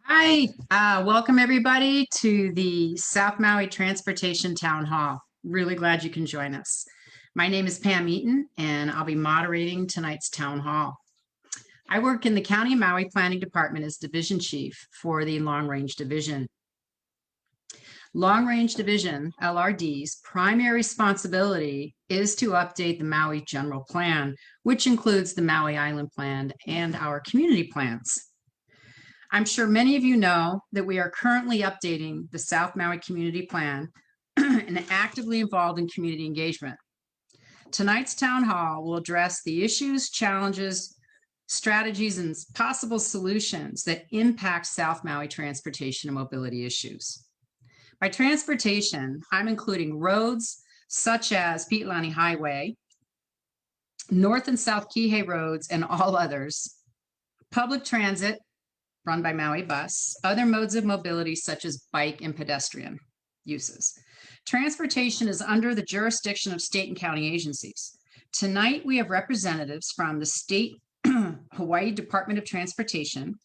Hi, welcome everybody to the South Maui Transportation Town Hall. Really glad you can join us. My name is Pam Eaton and I'll be moderating tonight's town hall. I work in the County of Maui Planning Department as Division Chief for the Long Range Division. Long Range Division, LRD's primary responsibility is to update the Maui General Plan, which includes the Maui Island Plan and our community plans. I'm sure many of you know that we are currently updating the South Maui Community Plan and actively involved in community engagement. Tonight's town hall will address the issues, challenges, strategies, and possible solutions that impact South Maui transportation and mobility issues. By transportation, I'm including roads such as Piʻilani Highway, North and South Kihei roads, and all others, public transit, run by Maui Bus, other modes of mobility such as bike and pedestrian uses. Transportation is under the jurisdiction of state and county agencies. Tonight, we have representatives from the state Hawaii Department of Transportation,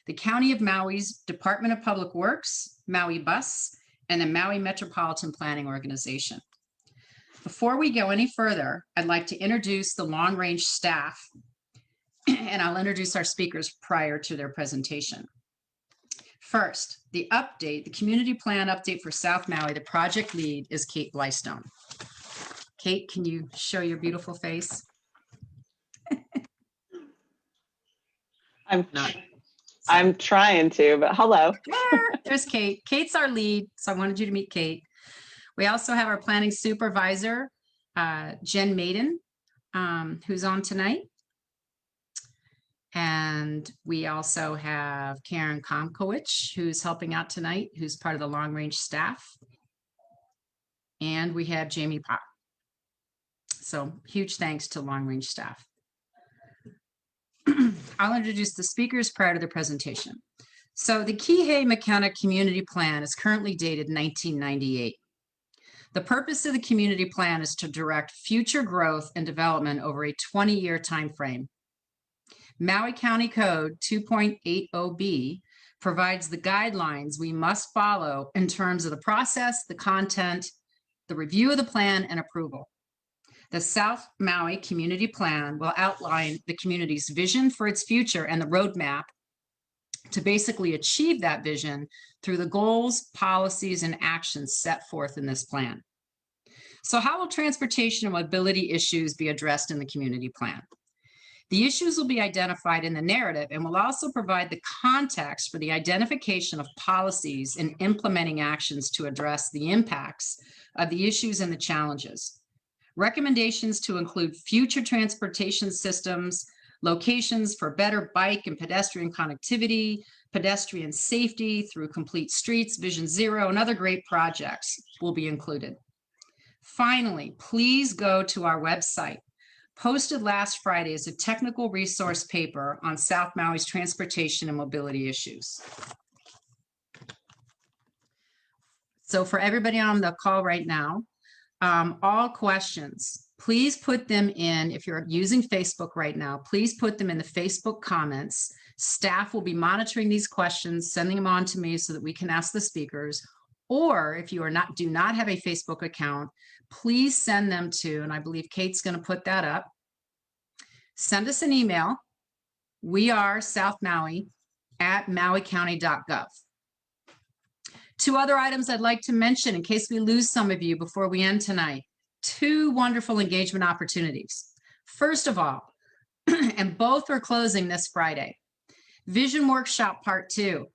the County of Maui's Department of Public Works, Maui Bus, and the Maui Metropolitan Planning Organization. Before we go any further, I'd like to introduce the long range staff, and I'll introduce our speakers prior to their presentation. First, the community plan update for South Maui. The project lead is Kate Blystone. Kate, can you show your beautiful face? I'm trying to, but hello. There's Kate. Kate's our lead, so I wanted you to meet Kate. We also have our planning supervisor, Jen Maiden, who's on tonight. And we also have Karen Komkowicz, who's helping out tonight, who's part of the long range staff. And we have Jamie Pop. So huge thanks to long range staff. I'll introduce the speakers prior to the presentation. So the Kihei McKenna Community Plan is currently dated 1998. The purpose of the community plan is to direct future growth and development over a 20-year time frame. Maui County Code 2.80b provides the guidelines we must follow in terms of the process, the content, the review of the plan, and approval. The South Maui Community Plan will outline the community's vision for its future and the roadmap to basically achieve that vision through the goals, policies, and actions set forth in this plan. So how will transportation and mobility issues be addressed in the community plan? The issues will be identified in the narrative and will also provide the context for the identification of policies and implementing actions to address the impacts of the issues and the challenges. Recommendations to include future transportation systems, locations for better bike and pedestrian connectivity, pedestrian safety through complete streets, Vision Zero, and other great projects will be included. Finally, please go to our website. Posted last Friday is a technical resource paper on South Maui's transportation and mobility issues. So for everybody on the call right now, all questions, please put them in. If you're using Facebook right now, please put them in the Facebook comments. Staff will be monitoring these questions, sending them on to me so that we can ask the speakers. Or if you do not have a Facebook account, please send them to, and I believe Kate's going to put that up. Send us an email. We are South Maui at mauicounty.gov. Two other items I'd like to mention in case we lose some of you before we end tonight. Two wonderful engagement opportunities. First of all, and both are closing this Friday, Vision Workshop Part 2.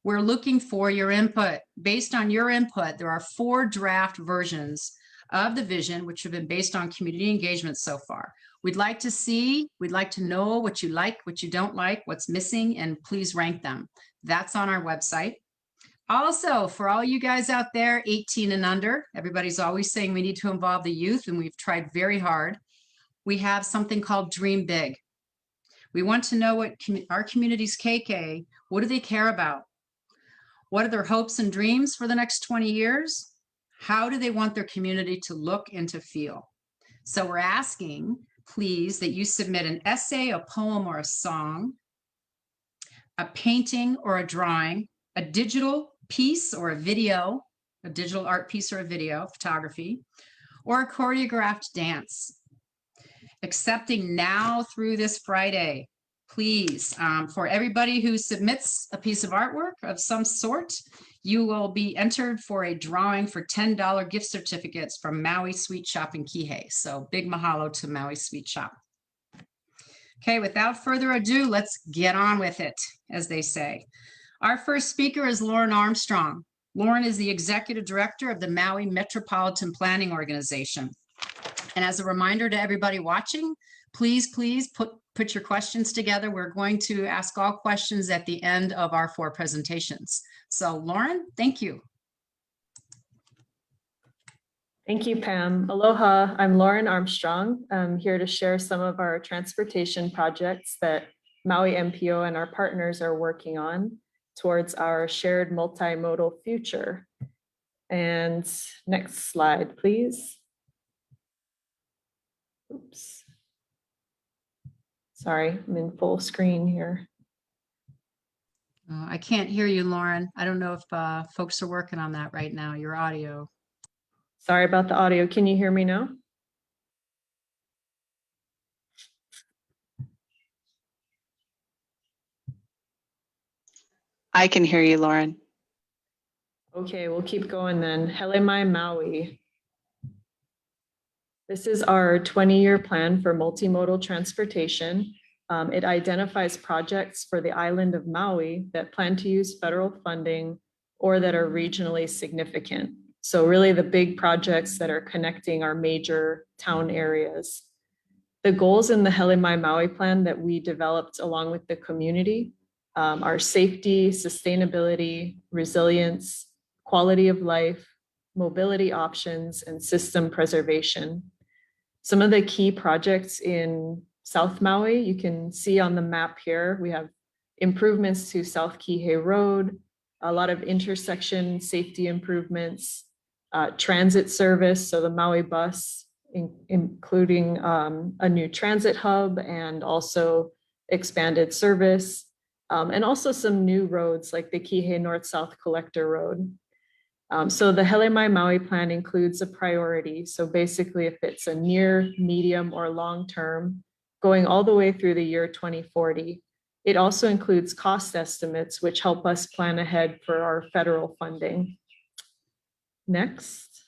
We're looking for your input. Based on your input, there are 4 draft versions of the vision, which have been based on community engagement so far. We'd like to know what you like, what you don't like, what's missing, and please rank them. That's on our website. Also, for all you guys out there, 18 and under, everybody's always saying we need to involve the youth, and we've tried very hard. We have something called Dream Big. We want to know what our community's KK, what do they care about? What are their hopes and dreams for the next 20 years? How do they want their community to look and to feel? So we're asking, please, that you submit an essay, a poem, or a song, a painting or a drawing, a digital piece or a video, a digital art piece or a video, photography, or a choreographed dance. Accepting now through this Friday. Please, for everybody who submits a piece of artwork of some sort, you will be entered for a drawing for $10 gift certificates from Maui Sweet Shop in Kihei. So big mahalo to Maui Sweet Shop. Okay, without further ado, let's get on with it, as they say. Our first speaker is Lauren Armstrong. Lauren is the Executive Director of the Maui Metropolitan Planning Organization. And as a reminder to everybody watching, please put your questions together. We're going to ask all questions at the end of our 4 presentations. So Lauren, thank you. Thank you, Pam. Aloha, I'm Lauren Armstrong. I'm here to share some of our transportation projects that Maui MPO and our partners are working on towards our shared multimodal future. And next slide, please. Oops. Sorry, I'm in full screen here. I can't hear you, Lauren. I don't know if folks are working on that right now, your audio. Sorry about the audio. Can you hear me now? I can hear you, Lauren. Okay, we'll keep going then. Hele Mai Maui. This is our 20-year plan for multimodal transportation. It identifies projects for the island of Maui that plan to use federal funding or that are regionally significant. So really the big projects that are connecting our major town areas. The goals in the Hele Mai Maui plan that we developed along with the community are safety, sustainability, resilience, quality of life, mobility options, and system preservation. Some of the key projects in South Maui, you can see on the map here, we have improvements to South Kihei Road, a lot of intersection safety improvements, transit service, so the Maui Bus, including a new transit hub and also expanded service, and also some new roads like the Kihei North-South Collector Road. So the Hele Mai Maui plan includes a priority. So basically if it's a near, medium, or long term, going all the way through the year 2040. It also includes cost estimates, which help us plan ahead for our federal funding. Next.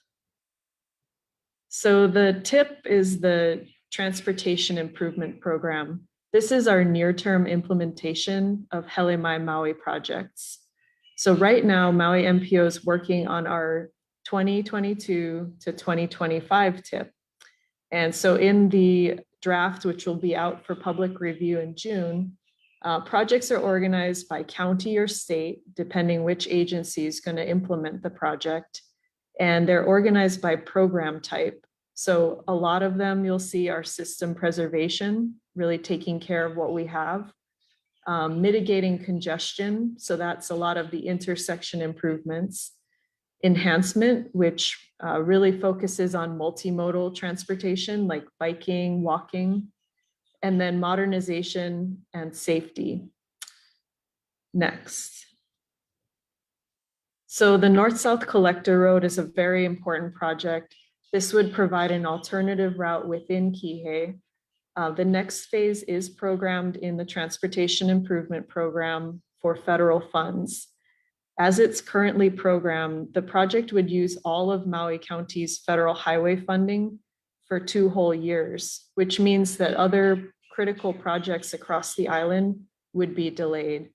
So the TIP is the Transportation Improvement Program. This is our near-term implementation of Hele Mai Maui projects. So right now, Maui MPO is working on our 2022 to 2025 TIP. And so in the draft, which will be out for public review in June, projects are organized by county or state, depending which agency is going to implement the project. And they're organized by program type. So a lot of them you'll see are system preservation, really taking care of what we have. Mitigating congestion, so that's a lot of the intersection improvements. Enhancement, which really focuses on multimodal transportation like biking, walking, and then modernization and safety. Next. So the North-South Collector Road is a very important project. This would provide an alternative route within Kihei. The next phase is programmed in the Transportation Improvement Program for federal funds. As it's currently programmed, the project would use all of Maui County's federal highway funding for 2 whole years, which means that other critical projects across the island would be delayed.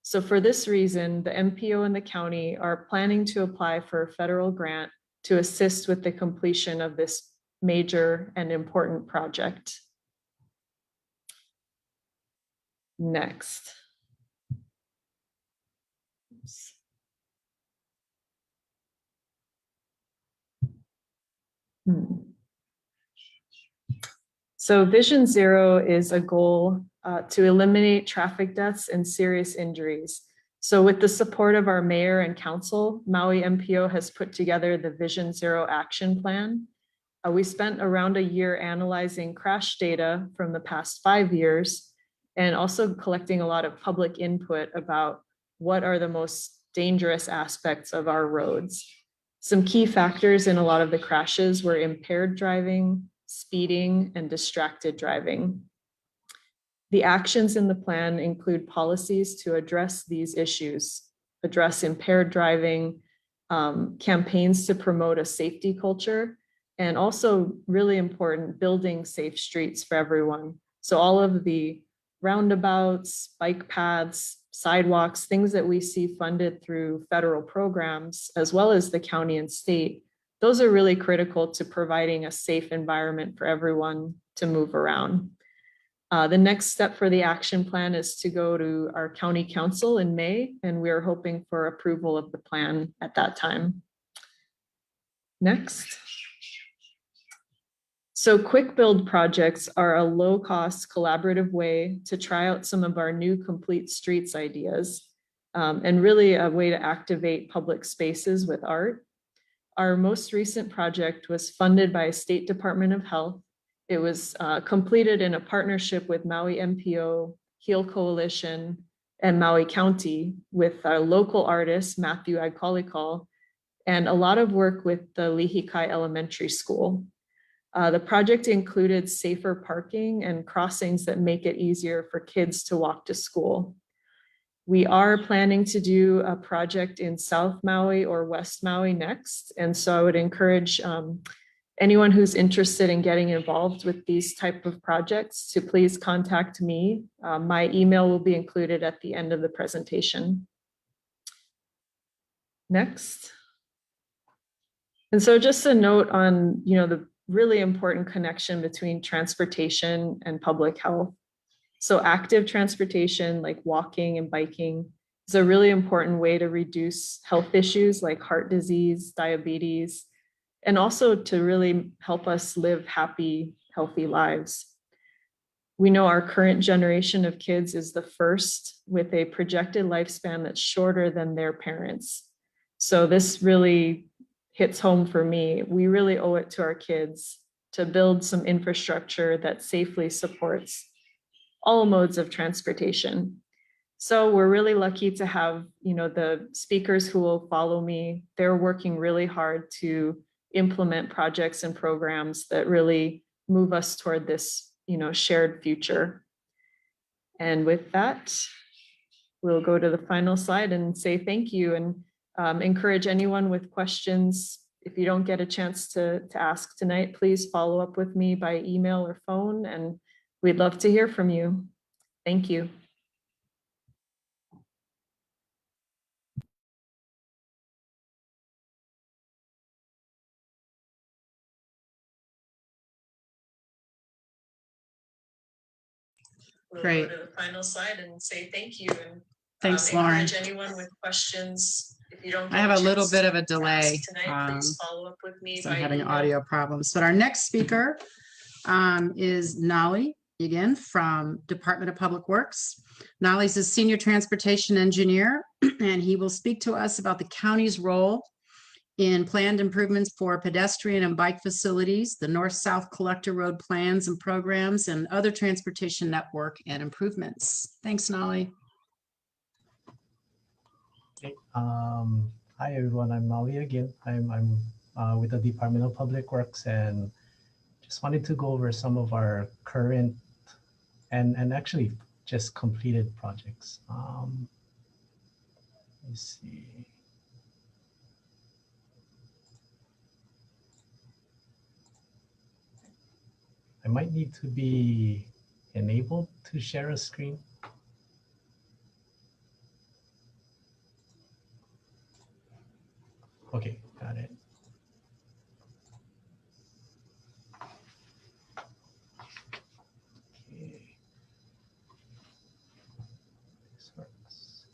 So for this reason, the MPO and the county are planning to apply for a federal grant to assist with the completion of this major and important project. Next. Oops. So Vision Zero is a goal to eliminate traffic deaths and serious injuries. So with the support of our mayor and council, Maui MPO has put together the Vision Zero action plan. We spent around a year analyzing crash data from the past 5 years and also collecting a lot of public input about what are the most dangerous aspects of our roads. Some key factors in a lot of the crashes were impaired driving, speeding, and distracted driving. The actions in the plan include policies to address these issues, address impaired driving, campaigns to promote a safety culture, and also really important, building safe streets for everyone. So all of the roundabouts, bike paths, sidewalks, things that we see funded through federal programs, as well as the county and state, those are really critical to providing a safe environment for everyone to move around. The next step for the action plan is to go to our county council in May, and we are hoping for approval of the plan at that time. Next. So quick build projects are a low-cost collaborative way to try out some of our new complete streets ideas, and really a way to activate public spaces with art. Our most recent project was funded by State Department of Health. It was completed in a partnership with Maui MPO, Heal Coalition, and Maui County with our local artist, Matthew Agkolikal, and a lot of work with the Lihikai Elementary School. The project included safer parking and crossings that make it easier for kids to walk to school. We are planning to do a project in South Maui or West Maui next. And so I would encourage anyone who's interested in getting involved with these type of projects to please contact me. My email will be included at the end of the presentation. Next. And so just a note on, the really important connection between transportation and public health. So active transportation like walking and biking is a really important way to reduce health issues like heart disease, diabetes, and also to really help us live happy, healthy lives. We know our current generation of kids is the first with a projected lifespan that's shorter than their parents. So this really hits home for me. We really owe it to our kids to build some infrastructure that safely supports all modes of transportation. So we're really lucky to have, the speakers who will follow me. They're working really hard to implement projects and programs that really move us toward this, shared future. And with that, we'll go to the final slide and say thank you, and encourage anyone with questions. If you don't get a chance to ask tonight, please follow up with me by email or phone, and we'd love to hear from you. Thank you. We'll Great. go to the final slide and say thank you. And Thanks, Lauren. encourage anyone with questions. If you don't I have a little bit of a delay. Tonight, please follow up with me. So I'm having audio problems. But our next speaker is Nolly, Yagin from Department of Public Works. Nolly's a senior transportation engineer, and he will speak to us about the county's role in planned improvements for pedestrian and bike facilities, the North-South Collector Road plans and programs, and other transportation network and improvements. Thanks, Nolly. Okay. Hi, everyone. I'm Nolly again. I'm with the Department of Public Works, and just wanted to go over some of our current and actually just completed projects. Let's see. I might need to be enabled to share a screen. Okay, got it. Okay. This works.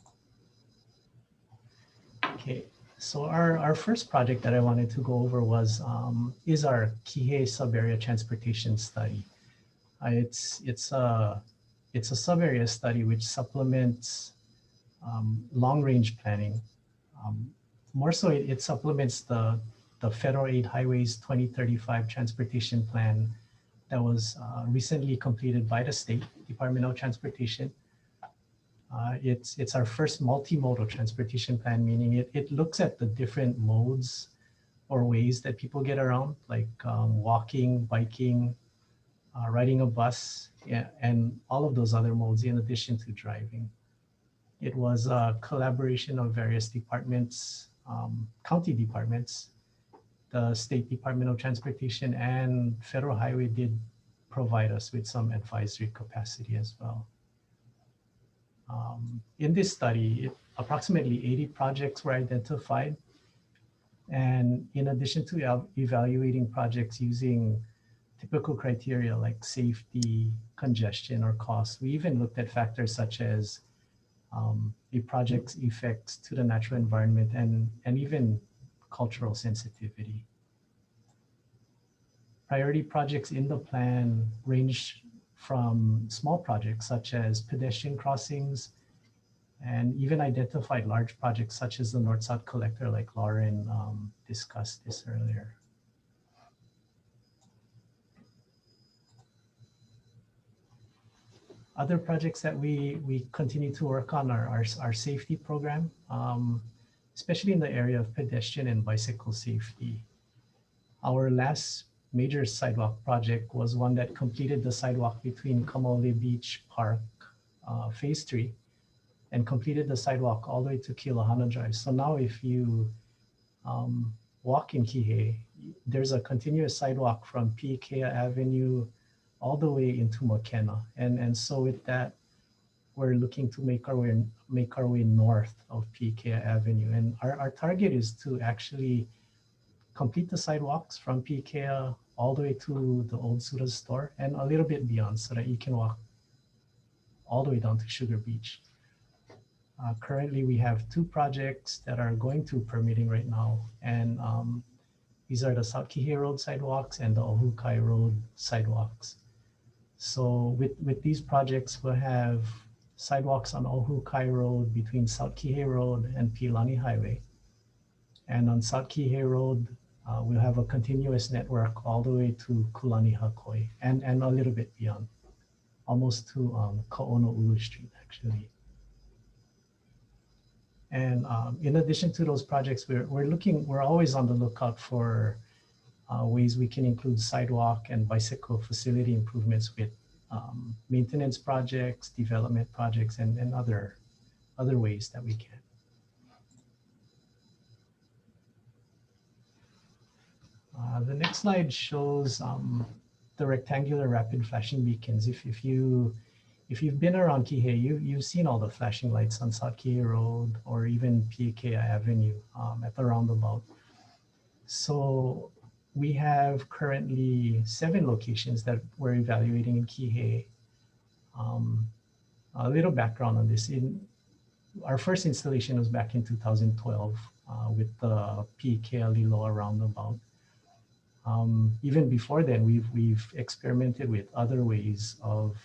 Okay, so our first project that I wanted to go over was is our Kihei subarea transportation study. It's a subarea study which supplements long-range planning. More so, it supplements the Federal Aid Highways 2035 transportation plan that was recently completed by the State Department of Transportation. It's our first multimodal transportation plan, meaning it looks at the different modes or ways that people get around, like walking, biking, riding a bus, yeah, and all of those other modes in addition to driving. It was a collaboration of various departments, county departments. The State Department of Transportation and Federal Highway did provide us with some advisory capacity as well. In this study, approximately 80 projects were identified. And in addition to evaluating projects using typical criteria like safety, congestion, or cost, we even looked at factors such as a project's effects to the natural environment and even cultural sensitivity. Priority projects in the plan range from small projects such as pedestrian crossings, and even identified large projects such as the North-South collector, like Lauren discussed this earlier. Other projects that we continue to work on are our safety program, especially in the area of pedestrian and bicycle safety. Our last major sidewalk project was one that completed the sidewalk between Kamole Beach Park, Phase 3, and completed the sidewalk all the way to Kilahana Drive. So now if you walk in Kihei, there's a continuous sidewalk from Piʻilani Avenue all the way into Makena. And so with that, we're looking to make our way north of Piʻilani Avenue. And our target is to actually complete the sidewalks from Piʻilani all the way to the old Suda store and a little bit beyond, so that you can walk all the way down to Sugar Beach. Currently, we have 2 projects that are going through permitting right now. And these are the South Kihei Road sidewalks and the Ohukai Road sidewalks. So with these projects, we'll have sidewalks on Ohukai Road between South Kihei Road and Piʻilani Highway. And on South Kihei Road, we'll have a continuous network all the way to Kulani Hakoi and a little bit beyond, almost to Kaono'ulu Street, actually. And in addition to those projects, we're always on the lookout for ways we can include sidewalk and bicycle facility improvements with maintenance projects, development projects, and other ways that we can. The next slide shows the rectangular rapid flashing beacons. If you've been around Kihei, you've seen all the flashing lights on South Kihei Road or even Piʻilani Avenue at the roundabout. So we have currently 7 locations that we're evaluating in Kihei. A little background on this. Our first installation was back in 2012 with the Piʻilani Liloa roundabout. Even before then, we've experimented with other ways of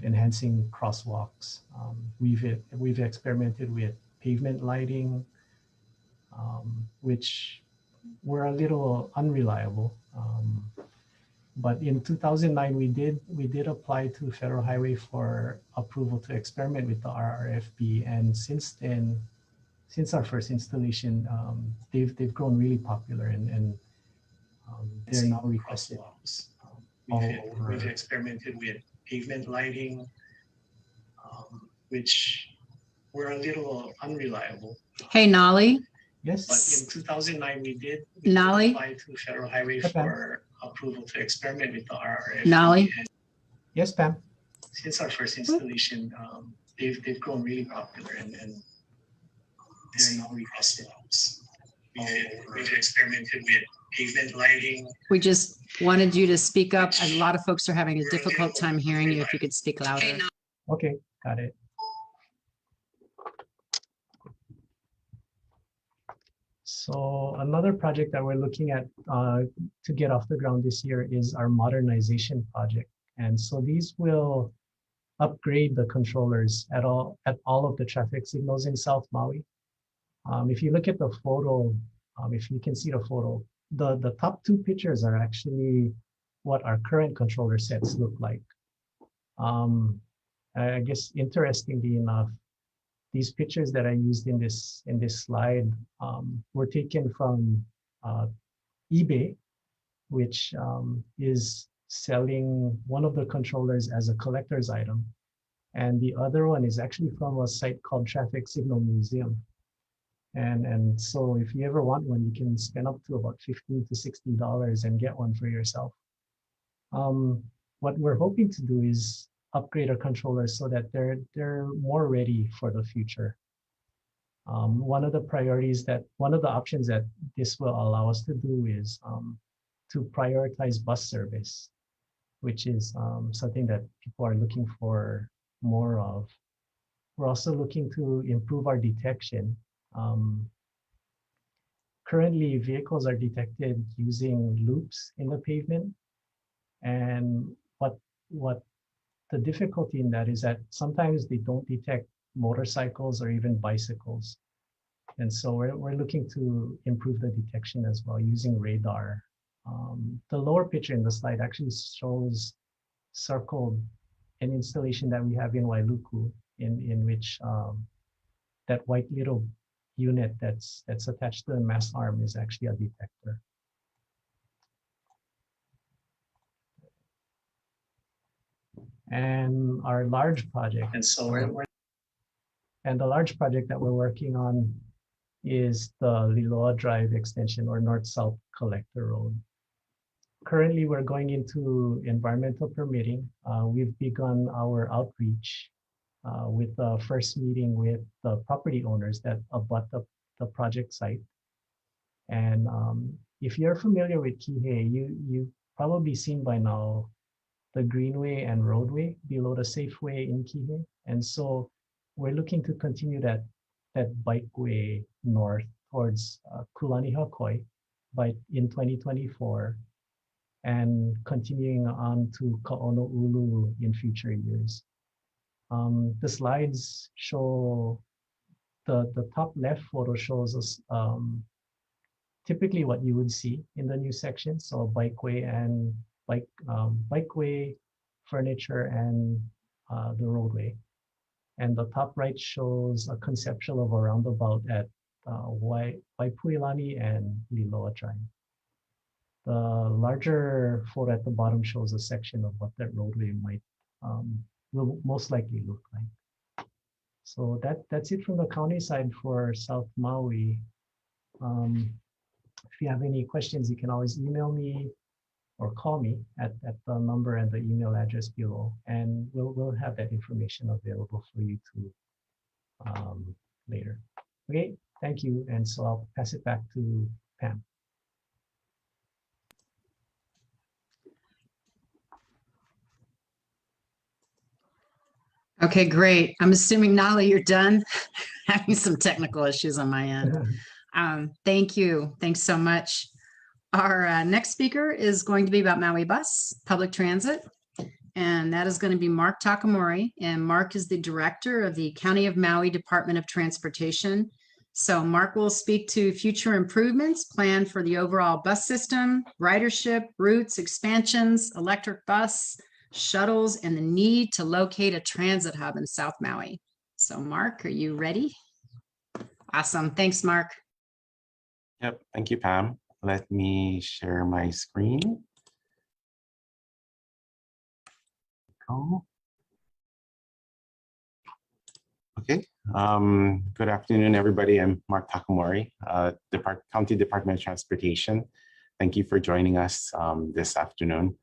enhancing crosswalks. We've experimented with pavement lighting, which were a little unreliable. But in 2009, we did apply to Federal Highway for approval to experiment with the RRFB, and since then, since our first installation, they've grown really popular and they're now requested. We've experimented with pavement lighting, which were a little unreliable. Hey, Nolly. Yes. But in 2009, we did Nolly? apply to Federal Highway for approval to experiment with the RRF. Nolly? Yes, Pam. Since our first installation, they've grown really popular and they're now requested. We've experimented with pavement lighting. We just wanted you to speak up. A lot of folks are having a difficult time hearing you. If you could speak louder. Okay, got it. So another project that we're looking at to get off the ground this year is our modernization project. And so these will upgrade the controllers at all of the traffic signals in South Maui. If you look at the photo, if you can see the photo, the top 2 pictures are actually what our current controller sets look like. I guess interestingly enough, these pictures that I used in this slide were taken from eBay, which is selling one of the controllers as a collector's item. And the other one is actually from a site called Traffic Signal Museum. And so if you ever want one, you can spend up to about $15 to $60 and get one for yourself. What we're hoping to do is upgrade our controllers so that they're more ready for the future. One of the options that this will allow us to do is to prioritize bus service, which is something that people are looking for more of. We're also looking to improve our detection. Currently, vehicles are detected using loops in the pavement. And what the difficulty in that is that sometimes they don't detect motorcycles or even bicycles. And so we're looking to improve the detection as well using radar. The lower picture in the slide actually shows circled an installation that we have in Wailuku, in which that white little unit that's attached to the mast arm is actually a detector. And our large project, and the large project that we're working on is the Liloa Drive extension, or North-South Collector Road. Currently, we're going into environmental permitting. We've begun our outreach with the first meeting with the property owners that abut the project site. And if you're familiar with Kihei, you've probably seen by now the greenway and roadway below the Safeway in Kihei. And so we're looking to continue that bikeway north towards Kulani Hakoi in 2024, and continuing on to Ka'ono'ulu in future years. The slides show, the top left photo shows us typically what you would see in the new section. So bikeway and bikeway, furniture, and the roadway. And the top right shows a conceptual of a roundabout at Piʻilani and Liloa Drive. The larger photo at the bottom shows a section of what that roadway will most likely look like. So that's it from the county side for South Maui. If you have any questions, you can always email me or call me at the number and the email address below, and we'll have that information available for you to later. Okay, thank you. And so I'll pass it back to Pam. Okay, great. I'm assuming, Nolly, you're done. Having some technical issues on my end. Thank you. Thanks so much. Our next speaker is going to be about Maui Bus, public transit, and that is going to be Marc Takamori. And Marc is the director of the County of Maui Department of Transportation. So Marc will speak to future improvements planned for the overall bus system, ridership, routes, expansions, electric bus, shuttles, and the need to locate a transit hub in South Maui. So Marc, are you ready? Awesome. Thanks, Marc. Yep. Thank you, Pam. Let me share my screen. Oh. Okay. Good afternoon, everybody. I'm Marc Takamori, County Department of Transportation. Thank you for joining us this afternoon.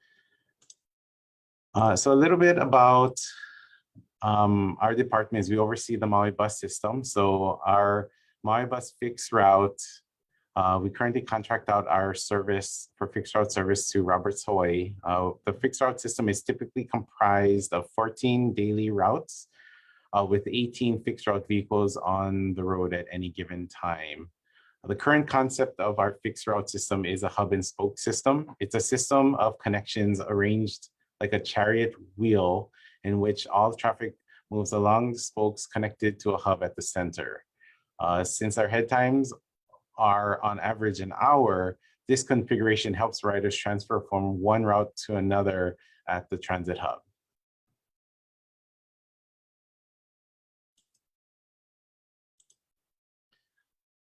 So a little bit about our department is we oversee the Maui Bus system. So our Maui Bus fixed route, we currently contract out our service for fixed route service to Roberts, Hawaii. The fixed route system is typically comprised of 14 daily routes with 18 fixed route vehicles on the road at any given time. The current concept of our fixed route system is a hub and spoke system. It's a system of connections arranged like a chariot wheel in which all traffic moves along the spokes connected to a hub at the center. Since our head times are on average an hour, this configuration helps riders transfer from one route to another at the transit hub.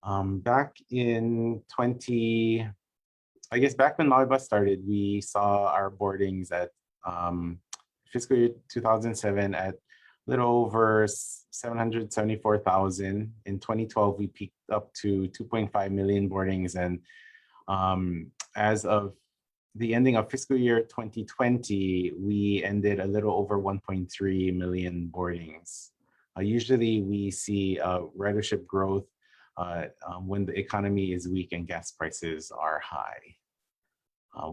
Back in back when Maui Bus started, we saw our boardings at fiscal year 2007 at little over 774,000. In 2012, we peaked up to 2.5 million boardings. And as of the ending of fiscal year 2020, we ended a little over 1.3 million boardings. Usually we see ridership growth when the economy is weak and gas prices are high.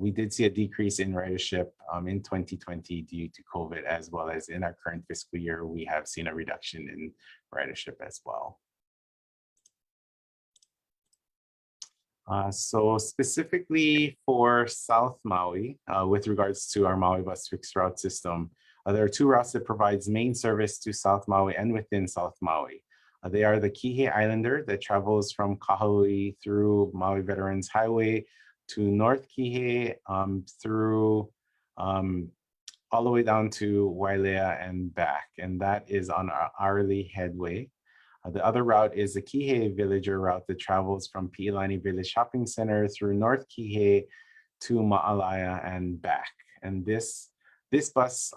We did see a decrease in ridership in 2020 due to COVID, as well as in our current fiscal year, we have seen a reduction in ridership as well. So specifically for South Maui, with regards to our Maui Bus fixed route system, there are two routes that provides main service to South Maui and within South Maui. They are the Kihei Islander that travels from Kahului through Maui Veterans Highway to North Kihei through all the way down to Wailea and back, and that is on our hourly headway. The other route is the Kihei Villager route that travels from Piʻilani Village Shopping Center through North Kihei to Ma'alaya and back. And this bus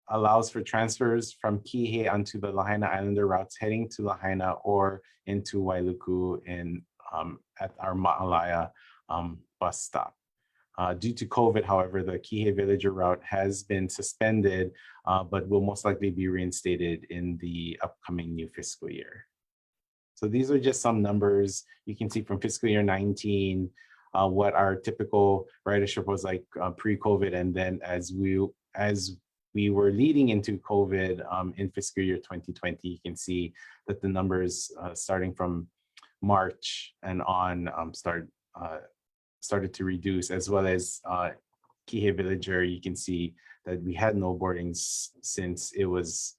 allows for transfers from Kihei onto the Lahaina Islander routes heading to Lahaina or into Wailuku at our Ma'alaya bus stop. Due to COVID, however, the Kihei Villager route has been suspended, but will most likely be reinstated in the upcoming new fiscal year. So these are just some numbers you can see from fiscal year 19, what our typical ridership was like pre-COVID, and then as we were leading into COVID in fiscal year 2020, you can see that the numbers starting from March and on started to reduce, as well as Kihei Villager. You can see that we had no boardings since it was,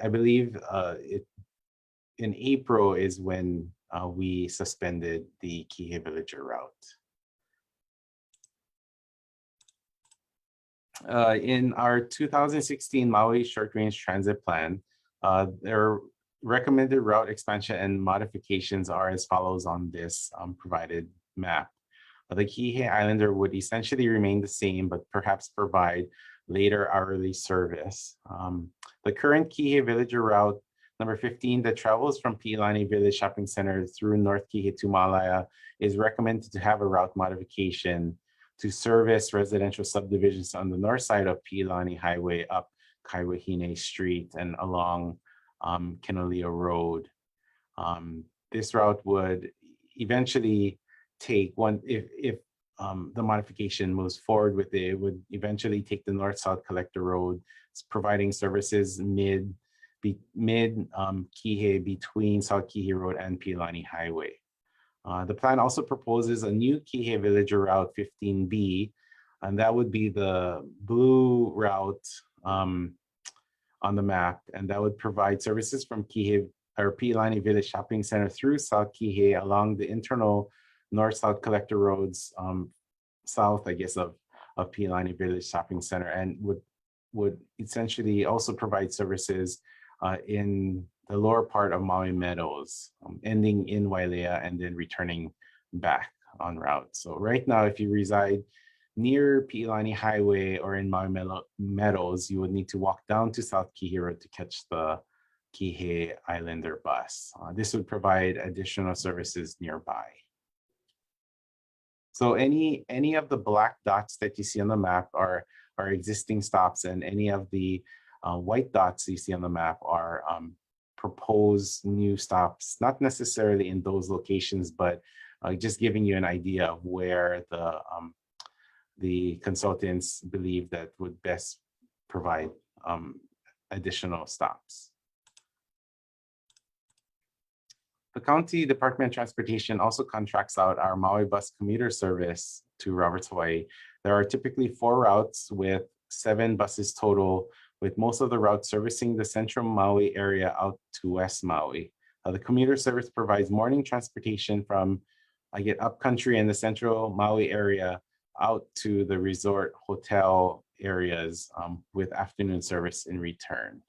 I believe in April is when we suspended the Kihei Villager route. In our 2016 Maui Short Range Transit Plan, their recommended route expansion and modifications are as follows on this provided map. The Kihei Islander would essentially remain the same, but perhaps provide later hourly service. The current Kihei Villager route, number 15, that travels from Piʻilani Village Shopping Center through North Kihei to Ma'alaya, is recommended to have a route modification to service residential subdivisions on the north side of Piʻilani Highway up Kaiwahine Street and along Kenoleo Road. This route would eventually take if the modification moves forward with it, would eventually take the north-south collector road, providing services mid Kihei between South Kihei Road and Piʻilani Highway. The plan also proposes a new Kihei Villager route 15B, and that would be the blue route on the map, and that would provide services from Kihei or Piʻilani Village Shopping Center through South Kihei along the internal north-south collector roads south, I guess, of Piʻilani Village Shopping Center, and would essentially also provide services in the lower part of Maui Meadows, ending in Wailea and then returning back en route. So right now, if you reside near Piʻilani Highway or in Maui Meadows, you would need to walk down to South Kihei Road to catch the Kihei Islander bus. This would provide additional services nearby. So any of the black dots that you see on the map are existing stops, and any of the white dots you see on the map are proposed new stops, not necessarily in those locations, but just giving you an idea of where the consultants believe that would best provide additional stops. The County Department of Transportation also contracts out our Maui Bus commuter service to Roberts, Hawaii. There are typically 4 routes with 7 buses total, with most of the routes servicing the central Maui area out to West Maui. The commuter service provides morning transportation from upcountry and the central Maui area out to the resort hotel areas with afternoon service in return.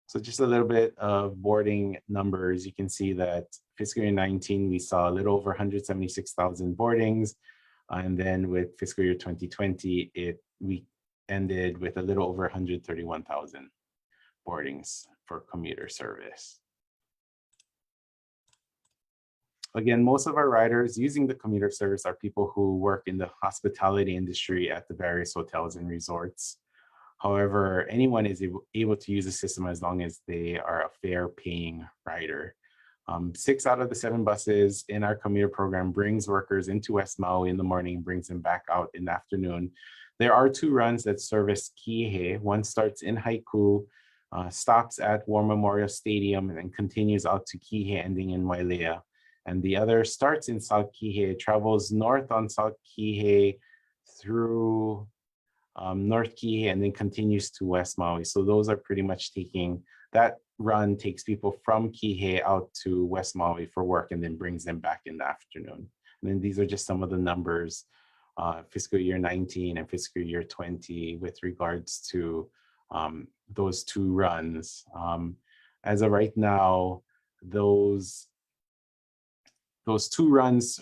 So just a little bit of boarding numbers. You can see that fiscal year 19, we saw a little over 176,000 boardings. And then with fiscal year 2020, we ended with a little over 131,000 boardings for commuter service. Again, most of our riders using the commuter service are people who work in the hospitality industry at the various hotels and resorts. However, anyone is able to use the system as long as they are a fair paying rider. 6 out of the 7 buses in our commuter program brings workers into West Maui in the morning, brings them back out in the afternoon. There are 2 runs that service Kihei. One starts in Haiku, stops at War Memorial Stadium, and then continues out to Kihei, ending in Wailea. And the other starts in South Kihei, travels north on South Kihei through North Kihei, and then continues to West Maui. So those are pretty much that run takes people from Kihei out to West Maui for work and then brings them back in the afternoon. And then these are just some of the numbers, fiscal year 19 and fiscal year 20 with regards to those 2 runs. As of right now, those 2 runs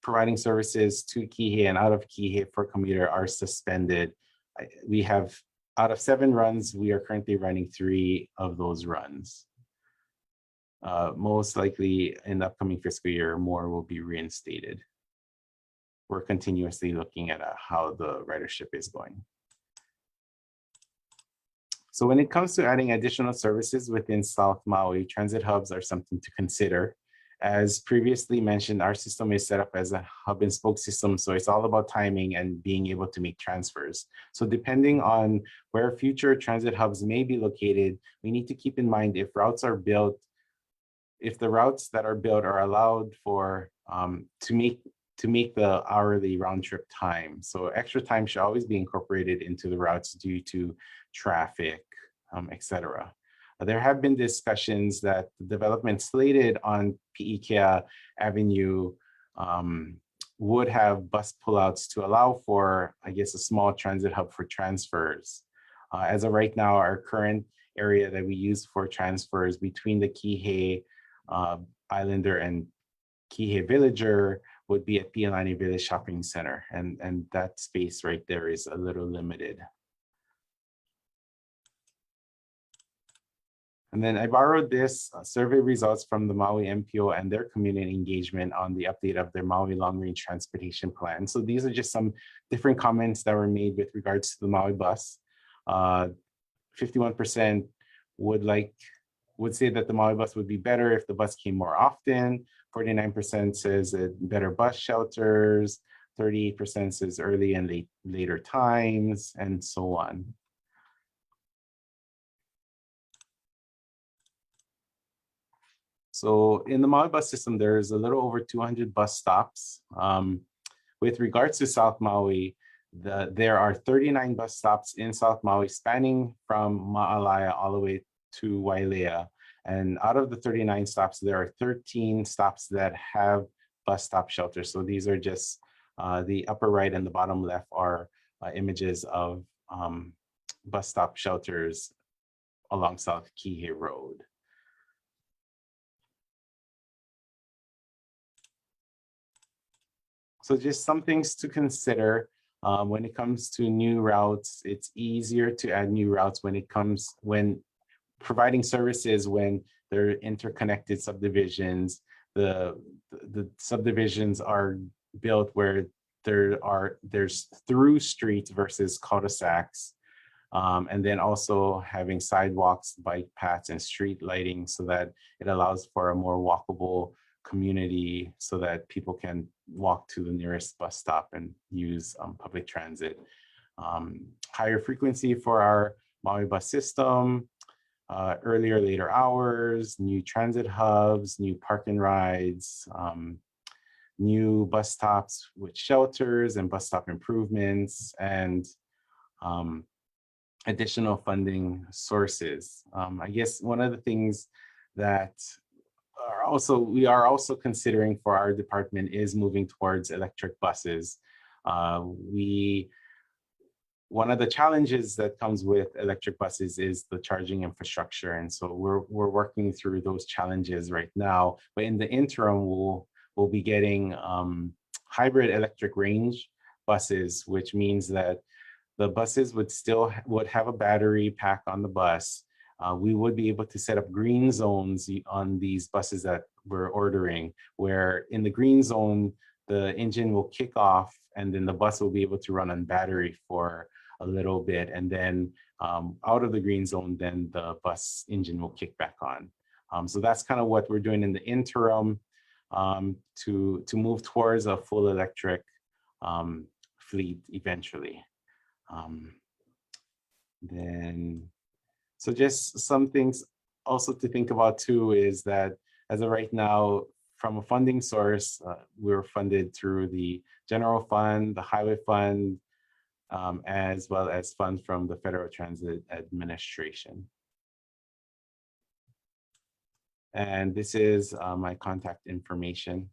providing services to Kihei and out of Kihei for commuter are suspended. We have, out of 7 runs, we are currently running 3 of those runs. Most likely in the upcoming fiscal year, more will be reinstated. We're continuously looking at how the ridership is going. So when it comes to adding additional services within South Maui, transit hubs are something to consider. As previously mentioned, our system is set up as a hub and spoke system, so it's all about timing and being able to make transfers. So depending on where future transit hubs may be located, we need to keep in mind if routes are built, if the routes that are built are allowed for to make the hourly round trip time. So extra time should always be incorporated into the routes due to traffic, etc. There have been discussions that the development slated on Piʻikea Avenue would have bus pullouts to allow for, I guess, a small transit hub for transfers. As of right now, our current area that we use for transfers between the Kihei Islander and Kihei Villager would be at Piʻilani Village Shopping Center, and that space right there is a little limited. And then I borrowed this survey results from the Maui MPO and their community engagement on the update of their Maui Long Range Transportation Plan. So these are just some different comments that were made with regards to the Maui Bus. 51% would say that the Maui Bus would be better if the bus came more often. 49% says better bus shelters. 38% says early and later times, and so on. So in the Maui Bus system, there's a little over 200 bus stops. With regards to South Maui, there are 39 bus stops in South Maui spanning from Ma'alaya all the way to Wailea. And out of the 39 stops, there are 13 stops that have bus stop shelters. So these are just the upper right and the bottom left are images of bus stop shelters along South Kihei Road. So just some things to consider when it comes to new routes. It's easier to add new routes when providing services when they're interconnected subdivisions. The subdivisions are built where there's through streets versus cul-de-sacs, and then also having sidewalks, bike paths, and street lighting so that it allows for a more walkable community so that people can walk to the nearest bus stop and use public transit. Higher frequency for our Maui Bus system, earlier, later hours, new transit hubs, new park and rides, new bus stops with shelters and bus stop improvements, and additional funding sources. I guess one of the things that we are also considering for our department is moving towards electric buses. We one of the challenges that comes with electric buses is the charging infrastructure. And so we're working through those challenges right now. But in the interim, we'll be getting hybrid electric range buses, which means that the buses would have a battery pack on the bus. We would be able to set up green zones on these buses that we're ordering, where in the green zone, the engine will kick off and then the bus will be able to run on battery for a little bit. And then out of the green zone, then the bus engine will kick back on. So that's kind of what we're doing in the interim to move towards a full electric fleet eventually. So just some things also to think about too is that as of right now, from a funding source, we're funded through the general fund, the highway fund, as well as funds from the Federal Transit Administration. And this is my contact information.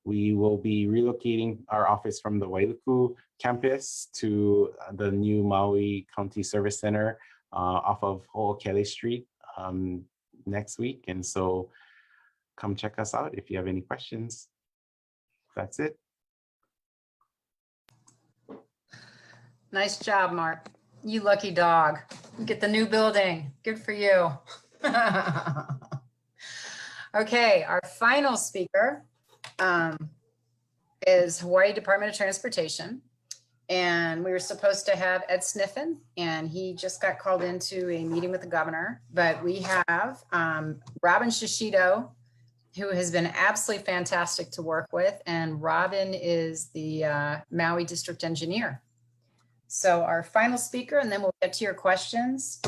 We will be relocating our office from the Wailuku campus to the new Maui County Service Center off of Ho'okele Street next week. And so come check us out if you have any questions. That's it. Nice job, Marc. You lucky dog. You get the new building. Good for you. Okay, our final speaker is Hawaii Department of Transportation. And we were supposed to have Ed Sniffen, and he just got called into a meeting with the governor. But we have Robin Shishido, who has been absolutely fantastic to work with. And Robin is the Maui District Engineer. So our final speaker, and then we'll get to your questions,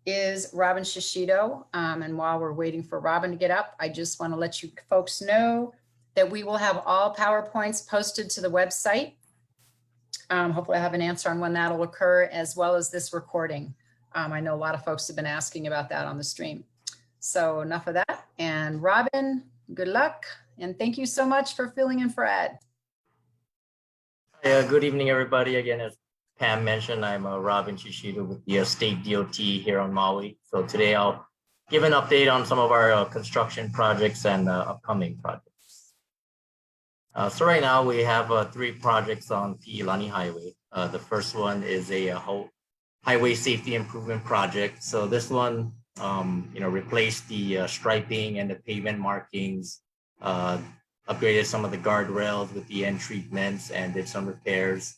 is Robin Shishido. And while we're waiting for Robin to get up, I just want to let you folks know that we will have all PowerPoints posted to the website. Hopefully I have an answer on when that'll occur, as well as this recording. I know a lot of folks have been asking about that on the stream. So enough of that. And Robin, good luck. And thank you so much for filling in for Ed. Good evening, everybody. Again, as Pam mentioned, I'm Robin Shishido with the State DOT here on Maui. So today I'll give an update on some of our construction projects and upcoming projects. So right now we have 3 projects on Piʻilani Highway. The first one is a highway safety improvement project. So this one, replaced the striping and the pavement markings, upgraded some of the guardrails with the end treatments and did some repairs,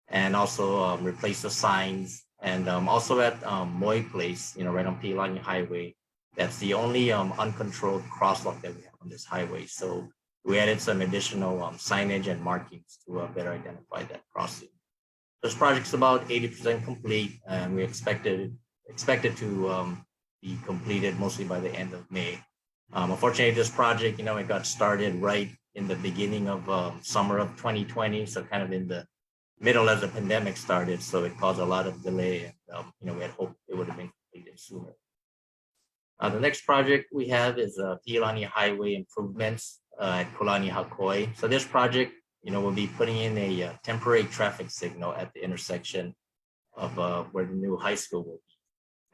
and also replaced the signs. And also at Maui Place, right on Piʻilani Highway, that's the only uncontrolled crosswalk that we have on this highway. So we added some additional signage and markings to better identify that crossing. This project's about 80% complete, and we expect it to be completed mostly by the end of May. Unfortunately, this project, it got started right in the beginning of summer of 2020, so kind of in the middle as the pandemic started, so it caused a lot of delay, and we had hoped it would have been completed sooner. The next project we have is Piʻilani Highway improvements at Kulani Hakoi. So this project, we'll be putting in a temporary traffic signal at the intersection of where the new high school will be.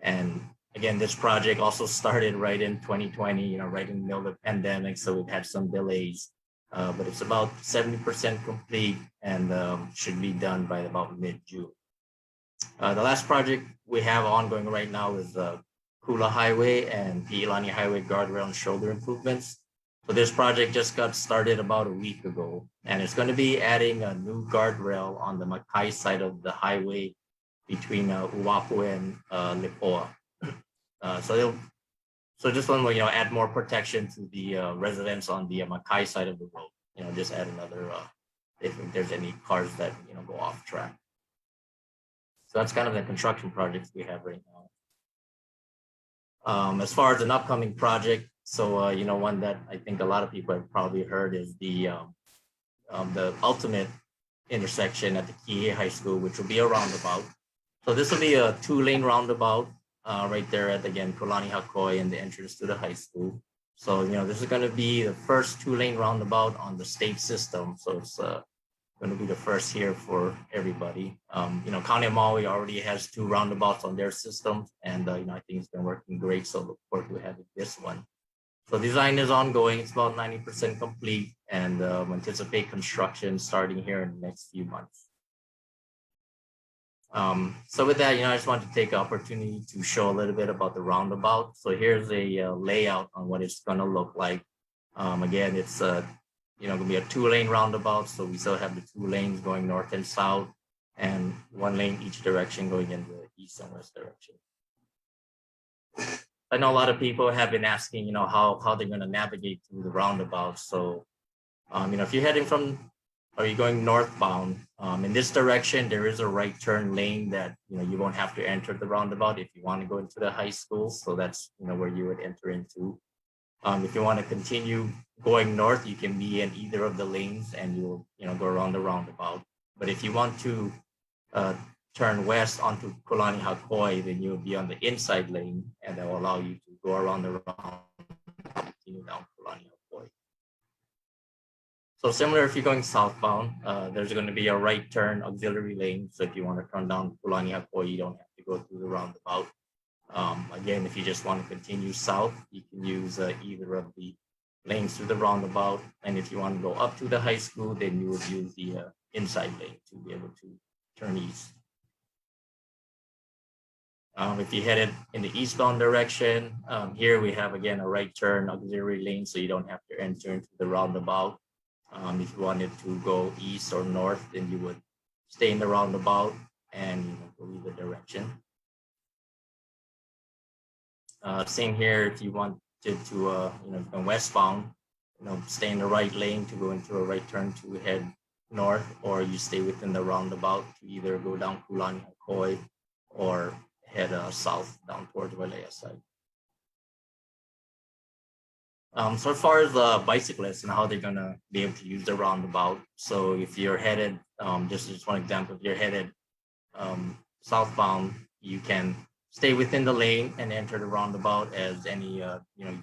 And again, this project also started right in 2020, right in the middle of the pandemic. So we've had some delays, but it's about 70% complete and should be done by about mid-June. The last project we have ongoing right now is Kula Highway and Piʻilani Highway guardrail and shoulder improvements. So this project just got started about a week ago, and it's going to be adding a new guardrail on the Makai side of the highway between Uapu and Lipoa. So this one will, add more protection to the residents on the Makai side of the road. Just add another if there's any cars that go off track. So that's kind of the construction projects we have right now. As far as an upcoming project, so one that I think a lot of people have probably heard is the ultimate intersection at the Kihei High School, which will be a roundabout. So this will be a 2-lane roundabout right there at, again, Kulani Hakoi and the entrance to the high school. So this is going to be the first 2-lane roundabout on the state system. So it's going to be the first here for everybody. County of Maui already has 2 roundabouts on their system, and I think it's been working great. So look forward to having this one. So design is ongoing. It's about 90% complete, and anticipate construction starting here in the next few months. So with that, I just wanted to take the opportunity to show a little bit about the roundabout. So here's a layout on what it's going to look like. Again, it's going to be a 2-lane roundabout. So we still have the 2 lanes going north and south, and 1 lane each direction going in the east and west direction. I know a lot of people have been asking, how they're going to navigate through the roundabout. So, if you're heading are you going northbound, in this direction, there is a right turn lane that, you won't have to enter the roundabout if you want to go into the high school. So that's, where you would enter into. If you want to continue going north, you can be in either of the lanes and you'll, go around the roundabout. But if you want to turn west onto Piʻilani Highway, then you'll be on the inside lane, and that will allow you to go around the roundabout, continue down Piʻilani Highway. So similar, if you're going southbound, there's going to be a right turn auxiliary lane. So if you want to turn down Piʻilani Highway, you don't have to go through the roundabout. Again, if you just want to continue south, you can use either of the lanes through the roundabout. And if you want to go up to the high school, then you would use the inside lane to be able to turn east. If you headed in the eastbound direction, here we have, again, a right turn auxiliary lane, so you don't have to enter into the roundabout. If you wanted to go east or north, then you would stay in the roundabout and go either direction. Same here, if you wanted to, go westbound, stay in the right lane to go into a right turn to head north, or you stay within the roundabout to either go down Piʻilani Highway or head south down towards Wailea side. So as far as bicyclists and how they're gonna be able to use the roundabout. So if you're headed, just one example, if you're headed southbound, you can stay within the lane and enter the roundabout as any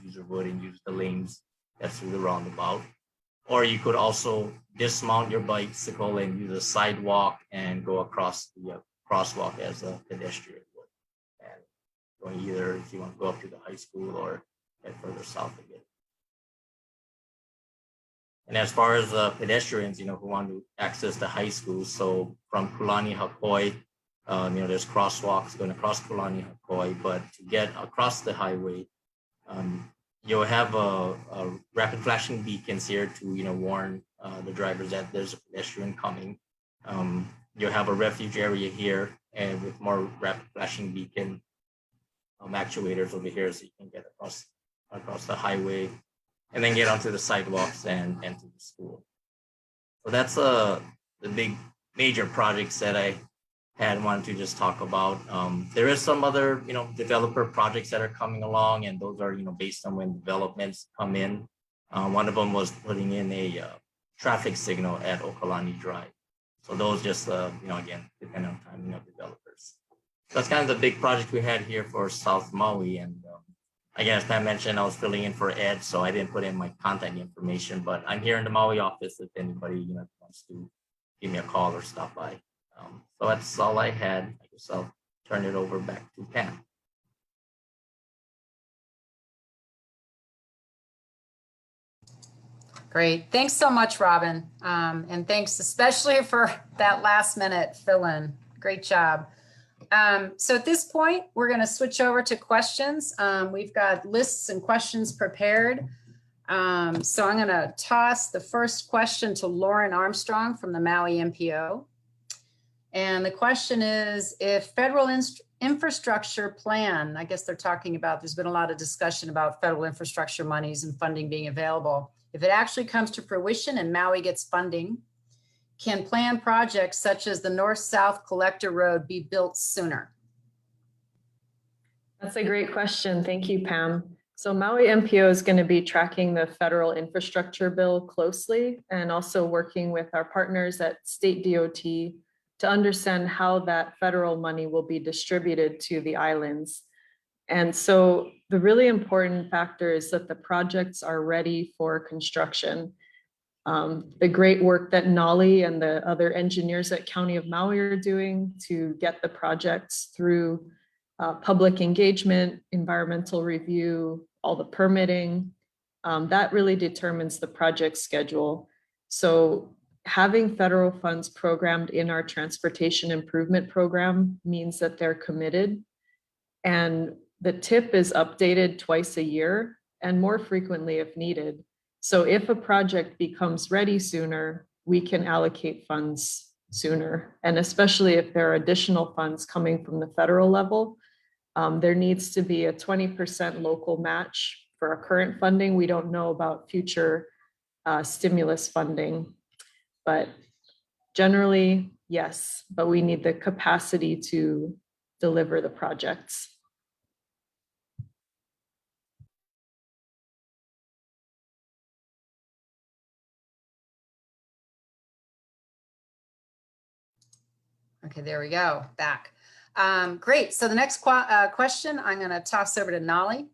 user would, and use the lanes that's through the roundabout. Or you could also dismount your bicycle and use a sidewalk and go across the crosswalk as a pedestrian would. And going either if you want to go up to the high school or head further south again. And as far as pedestrians, who want to access the high school, so from Piʻilani Highway, there's crosswalks going across Piʻilani Highway, but to get across the highway, you'll have a rapid flashing beacons here to warn the drivers that there's a pedestrian coming. You'll have a refuge area here, and with more rapid flashing beacon actuators over here, so you can get across the highway, and then get onto the sidewalks and enter the school. So that's the big major projects that I had wanted to just talk about. There is some other developer projects that are coming along, and those are based on when developments come in. One of them was putting in a traffic signal at Okalani Drive. So those just again depend on timing of developers. So that's kind of the big project we had here for South Maui. And again, as Pam mentioned, I was filling in for Ed, so I didn't put in my contact information, but I'm here in the Maui office if anybody wants to give me a call or stop by. So that's all I had. I guess I'll turn it over back to Pam. Great. Thanks so much, Robin. And thanks especially for that last minute fill in. Great job. So at this point, we're going to switch over to questions. We've got lists and questions prepared. So I'm going to toss the first question to Lauren Armstrong from the Maui MPO. And the question is, if federal infrastructure plan, I guess they're talking about, there's been a lot of discussion about federal infrastructure monies and funding being available. If it actually comes to fruition and Maui gets funding, can planned projects such as the North-South Collector Road be built sooner? That's a great question. Thank you, Pam. So Maui MPO is going to be tracking the federal infrastructure bill closely, and also working with our partners at State DOT to understand how that federal money will be distributed to the islands. And so the really important factor is that the projects are ready for construction. The great work that Nolly and the other engineers at County of Maui are doing to get the projects through public engagement, environmental review, all the permitting, that really determines the project schedule. So having federal funds programmed in our transportation improvement program means that they're committed, and the TIP is updated twice a year and more frequently if needed. So if a project becomes ready sooner, we can allocate funds sooner. And especially if there are additional funds coming from the federal level, there needs to be a 20% local match for our current funding. We don't know about future stimulus funding, but generally, yes, but we need the capacity to deliver the projects. Okay, there we go, back. Great, so the next question I'm gonna toss over to Nolly.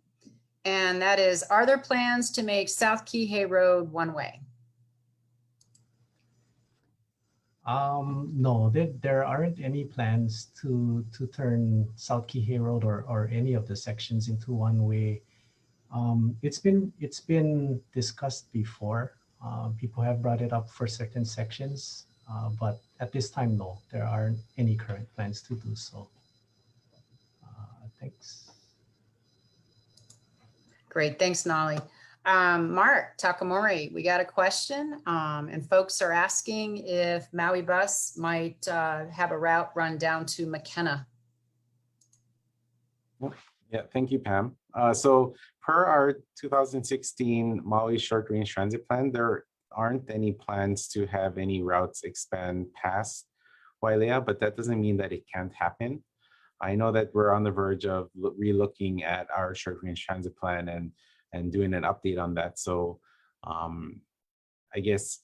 And that is, are there plans to make South Kihei Road one-way? No, there aren't any plans to turn South Kihei Road or any of the sections into one-way. It's been discussed before. People have brought it up for certain sections, but at this time, no, there aren't any current plans to do so. Thanks. Great, thanks, Nolly. Marc, Takamori, we got a question, and folks are asking if Maui Bus might have a route run down to McKenna. Yeah, thank you, Pam. So per our 2016 Maui Short Range Transit Plan, there aren't any plans to have any routes expand past Wailea, but that doesn't mean that it can't happen. I know that we're on the verge of relooking at our short range transit plan and doing an update on that. So I guess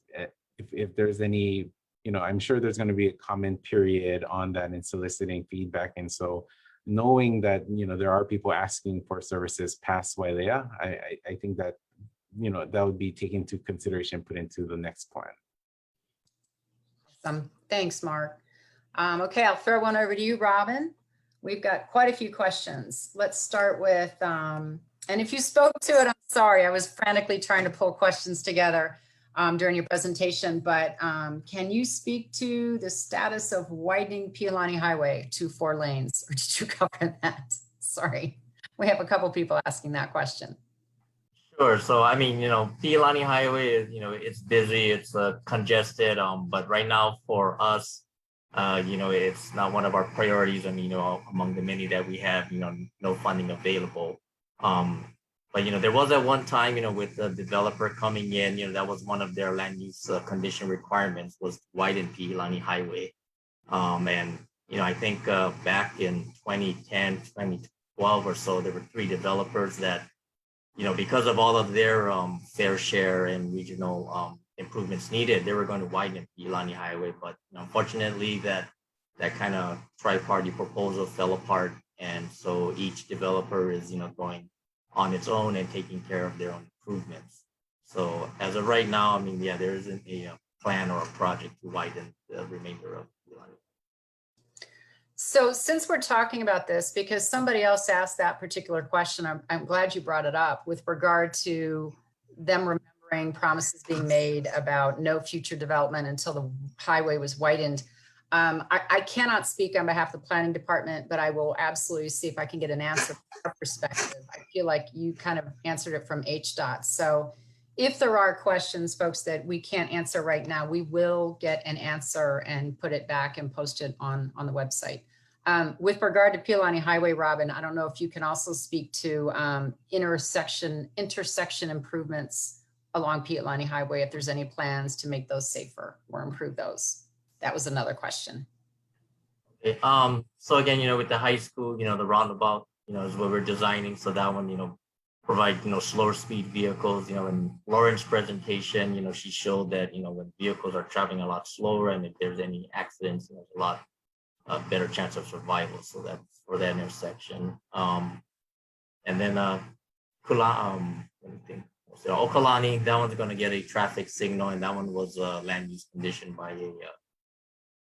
if there's any, I'm sure there's going to be a comment period on that and soliciting feedback. And so knowing that, there are people asking for services past Wailea, I think that, that would be taken into consideration, put into the next plan. Thanks, Marc. Okay, I'll throw one over to you, Robin. We've got quite a few questions. Let's start with, and if you spoke to it, I'm sorry, I was frantically trying to pull questions together during your presentation, but can you speak to the status of widening Piʻilani Highway to 4 lanes, or did you cover that? Sorry, we have a couple people asking that question. Sure. So, I mean, Piʻilani Highway is, it's busy, it's congested, but right now for us, it's not one of our priorities. I mean, among the many that we have, no funding available. But, there was at one time, with the developer coming in, that was one of their land use condition requirements was to widen Piʻilani Highway. And, I think back in 2010, 2012 or so, there were 3 developers that, because of all of their fair share and regional improvements needed, they were going to widen Piʻilani Highway, but unfortunately that kind of tri-party proposal fell apart, and so each developer is going on its own and taking care of their own improvements. So as of right now, I mean, yeah, there isn't a plan or a project to widen the remainder of Piʻilani. So since we're talking about this, because somebody else asked that particular question, I'm glad you brought it up with regard to them remembering promises being made about no future development until the highway was widened. I cannot speak on behalf of the planning department, but I will absolutely see if I can get an answer from our perspective. I feel like you kind of answered it from HDOT. So if there are questions, folks, that we can't answer right now, we will get an answer and put it back and post it on the website. With regard to Piʻilani Highway, Robin, I don't know if you can also speak to intersection improvements along Piʻilani Highway, if there's any plans to make those safer or improve those. That was another question. Okay. So again, with the high school, the roundabout, is what we're designing. So that one, provide, slower speed vehicles, in Lauren's presentation, she showed that, when vehicles are traveling a lot slower and if there's any accidents, there's a lot better chance of survival. So that's for that intersection. And then let me think, So Okalani, that one's gonna get a traffic signal, and that one was land use conditioned by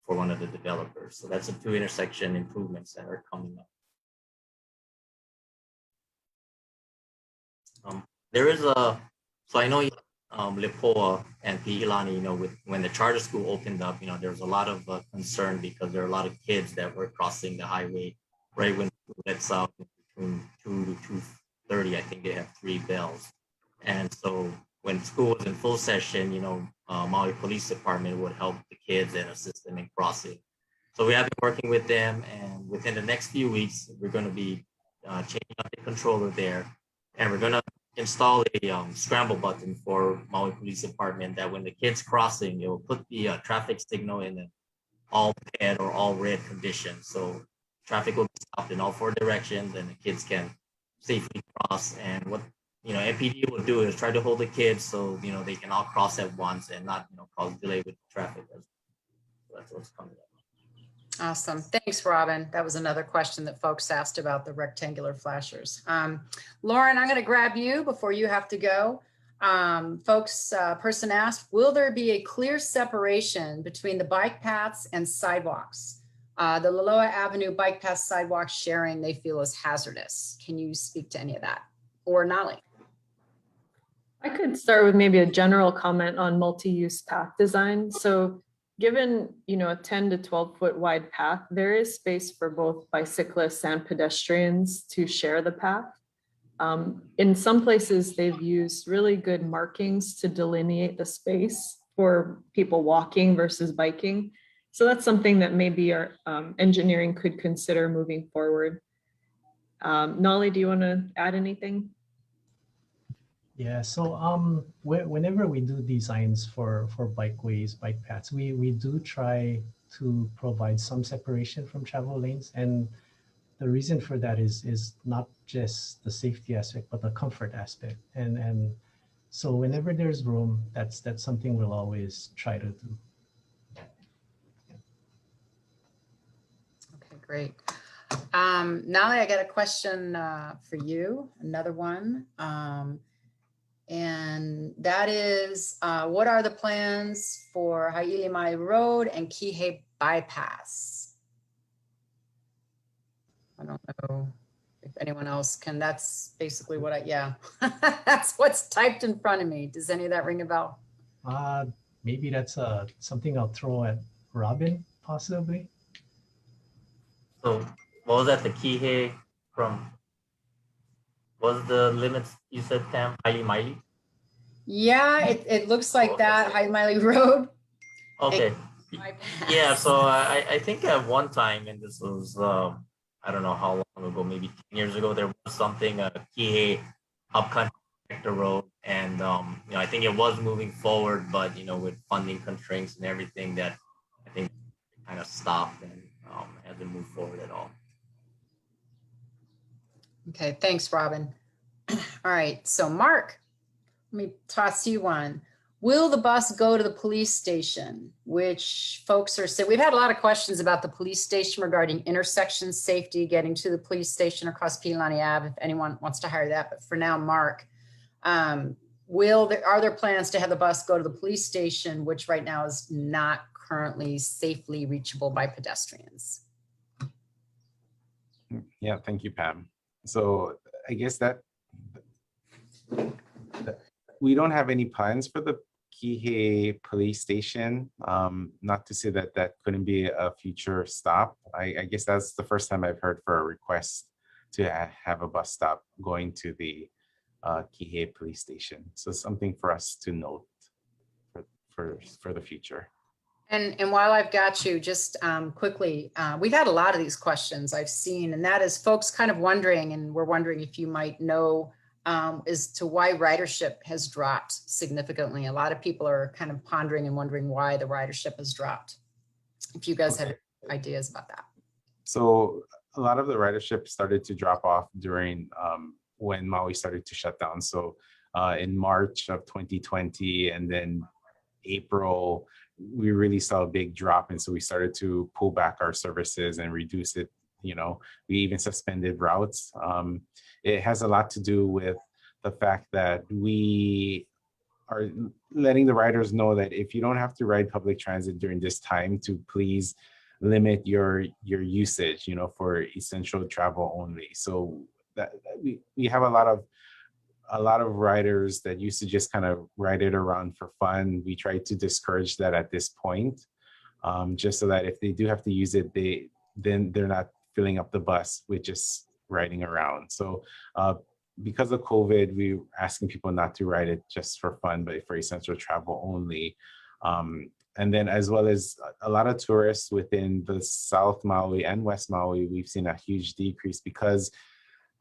for one of the developers. So that's the two intersection improvements that are coming up. There is a, so I know Lipoa and Piʻilani, when the charter school opened up, there was a lot of concern because there are a lot of kids that were crossing the highway right when school lets out between 2 to 2:30. I think they have 3 bells. And so when school was in full session, Maui Police Department would help the kids and assist them in crossing. So we have been working with them, and within the next few weeks, we're going to be changing up the controller there, and we're going to install a scramble button for Maui Police Department that when the kids crossing, it will put the traffic signal in an all red or all red condition. So traffic will be stopped in all 4 directions and the kids can safely cross. And what MPD will do is try to hold the kids so they can all cross at once and not cause delay with traffic. So that's what's coming up. Awesome. Thanks, Robin. That was another question that folks asked about the rectangular flashers. Lauren, I'm going to grab you before you have to go. Person asked, will there be a clear separation between the bike paths and sidewalks? The Laloa Avenue bike path sidewalk sharing they feel is hazardous. Can you speak to any of that? Or Nolly? I could start with maybe a general comment on multi-use path design. So given, a 10 to 12 foot wide path, there is space for both bicyclists and pedestrians to share the path. In some places, they've used really good markings to delineate the space for people walking versus biking. So that's something that maybe our engineering could consider moving forward. Nolly, do you want to add anything? Yeah, so whenever we do designs for bikeways, bike paths, we do try to provide some separation from travel lanes. And the reason for that is not just the safety aspect, but the comfort aspect. And so whenever there's room, that's something we'll always try to do. Okay, great. Nolly, I got a question for you, another one. And that is, what are the plans for Hai'ilimai Road and Kihei Bypass? I don't know if anyone else can, that's basically what that's what's typed in front of me. Does any of that ring a bell? Maybe that's something I'll throw at Robin, possibly. So what was that, the Kihei from? Was the limits you said, Pam, Hai'ilimai? Yeah, it looks like that, Hai'ilimai Road. Okay. Yeah, so I think at one time, and this was, I don't know how long ago, maybe 10 years ago, there was something, Kihei Upcountry Road. And, I think it was moving forward, but, with funding constraints and everything that I think kind of stopped and hasn't moved forward at all. Okay, thanks, Robin. All right, so Marc, let me toss you one. Will the bus go to the police station? Which folks are saying, we've had a lot of questions about the police station regarding intersection safety, getting to the police station across Piʻilani Ave, if anyone wants to hire that. But for now, Marc, are there plans to have the bus go to the police station, which right now is not currently safely reachable by pedestrians? Yeah, thank you, Pam. So I guess that we don't have any plans for the Kihei police station. Not to say that that couldn't be a future stop. I guess that's the first time I've heard for a request to have a bus stop going to the Kihei police station. So something for us to note for the future. And while I've got you, just quickly, we've had a lot of these questions I've seen, and that is folks kind of wondering, and we're wondering if you might know as to why ridership has dropped significantly. A lot of people are kind of pondering and wondering why the ridership has dropped. If you guys have ideas about that. So a lot of the ridership started to drop off during when Maui started to shut down. So in March of 2020 and then April, we really saw a big drop. And so we started to pull back our services and reduce it. We even suspended routes. It has a lot to do with the fact that we are letting the riders know that if you don't have to ride public transit during this time, to please limit your usage, you know, for essential travel only. So that we have a lot of riders that used to just kind of ride it around for fun. We try to discourage that at this point, just so that if they do have to use it, then they're not filling up the bus with just riding around. So because of COVID, we're asking people not to ride it just for fun, but for essential travel only. And then as well as a lot of tourists within the South Maui and West Maui, we've seen a huge decrease because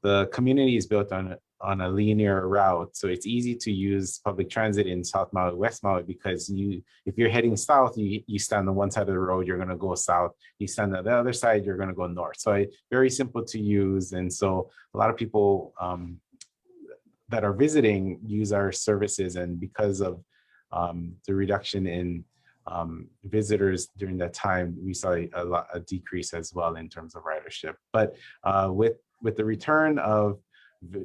the community is built on a linear route. So it's easy to use public transit in South Maui, West Maui, because if you're heading south, you stand on one side of the road, you're gonna go south. You stand on the other side, you're gonna go north. So it's very simple to use. And so a lot of people that are visiting use our services. And because of the reduction in visitors during that time, we saw a decrease as well in terms of ridership. But with the return of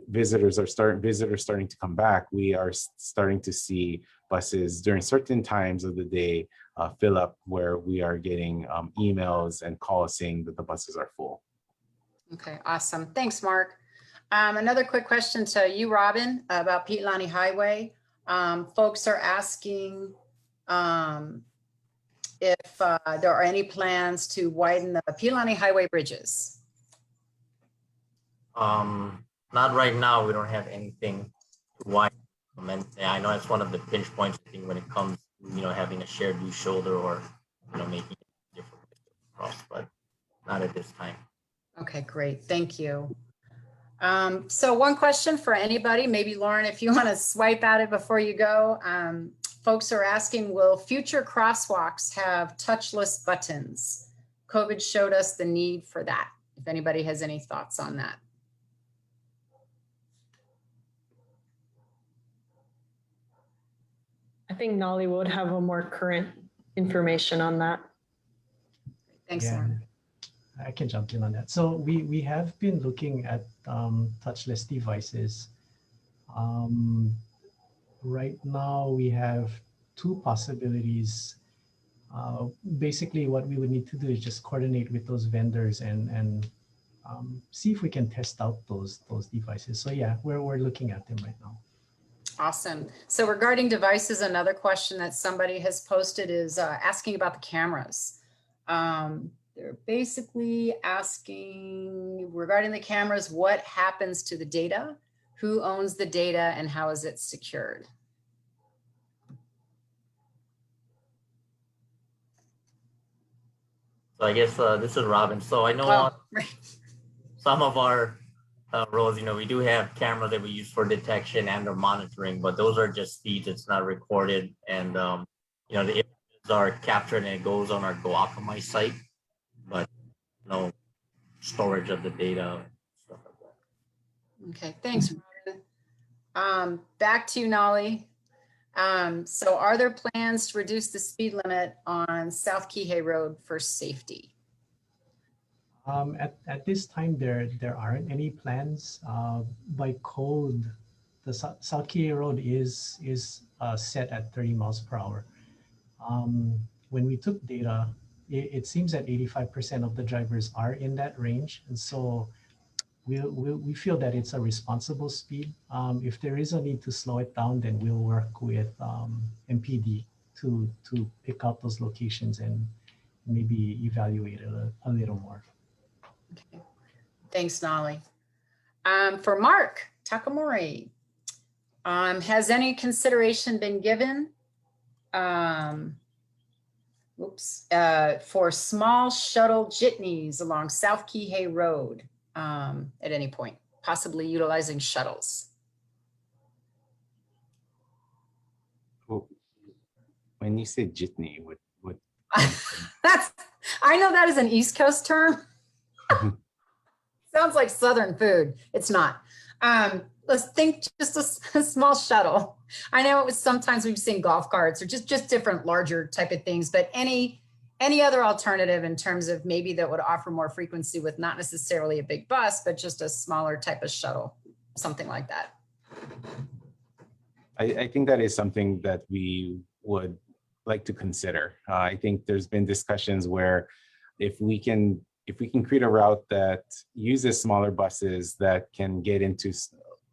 visitors starting to come back, we are starting to see buses during certain times of the day fill up, where we are getting emails and calls saying that the buses are full. Okay, awesome. Thanks, Mark. Another quick question to you, Robin, about Piʻilani Highway. Folks are asking if there are any plans to widen the Piʻilani Highway bridges. Not right now. We don't have anything to widen. And I know that's one of the pinch points, I think, when it comes to, having a shared use shoulder or, making it different across, but not at this time. Okay, great. Thank you. So one question for anybody, maybe Lauren, if you want to swipe at it before you go. Folks are asking, will future crosswalks have touchless buttons? COVID showed us the need for that. If anybody has any thoughts on that. I think Nolly would have a more current information on that. Thanks, Yeah, Lauren. I can jump in on that. So we have been looking at touchless devices. Right now we have two possibilities. Basically what we would need to do is just coordinate with those vendors and see if we can test out those devices. So yeah, we're looking at them right now. Awesome. So regarding devices, another question that somebody has posted is asking about the cameras. They're basically asking regarding the cameras, what happens to the data? Who owns the data and how is it secured? So I guess this is Robin. So I know right. some of our roads, we do have cameras that we use for detection and or monitoring, but those are just feeds. It's not recorded. And, the images are captured and it goes on our GoAkamai site, but no storage of the data, stuff like that. Okay, thanks, Robin. Back to you, Nolly. So are there plans to reduce the speed limit on South Kihei Road for safety? At this time, there aren't any plans. By code, the South Kihei Road is set at 30 miles per hour. When we took data, it seems that 85% of the drivers are in that range, and so we feel that it's a responsible speed. If there is a need to slow it down, then we'll work with MPD to pick out those locations and maybe evaluate it a little more. Okay. Thanks, Nolly. For Marc Takamori, has any consideration been given for small shuttle jitneys along South Kihei Road at any point, possibly utilizing shuttles? Well, when you say jitney, what? I know that is an East Coast term. Sounds like Southern food. It's not. Let's think just a small shuttle. I know it was sometimes we've seen golf carts or just different larger type of things, but any other alternative in terms of maybe that would offer more frequency with not necessarily a big bus, but just a smaller type of shuttle, something like that. I think that is something that we would like to consider. I think there's been discussions where if we can create a route that uses smaller buses that can get into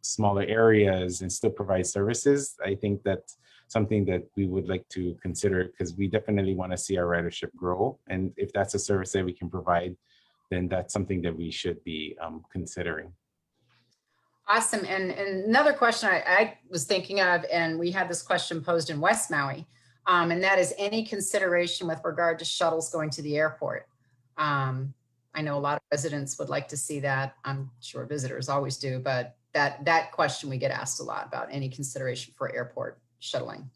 smaller areas and still provide services, I think that's something that we would like to consider, because we definitely want to see our ridership grow. And if that's a service that we can provide, then that's something that we should be considering. Awesome. And another question I was thinking of, and we had this question posed in West Maui, and that is any consideration with regard to shuttles going to the airport. I know a lot of residents would like to see that. I'm sure visitors always do, but that question we get asked a lot about, any consideration for airport shuttling.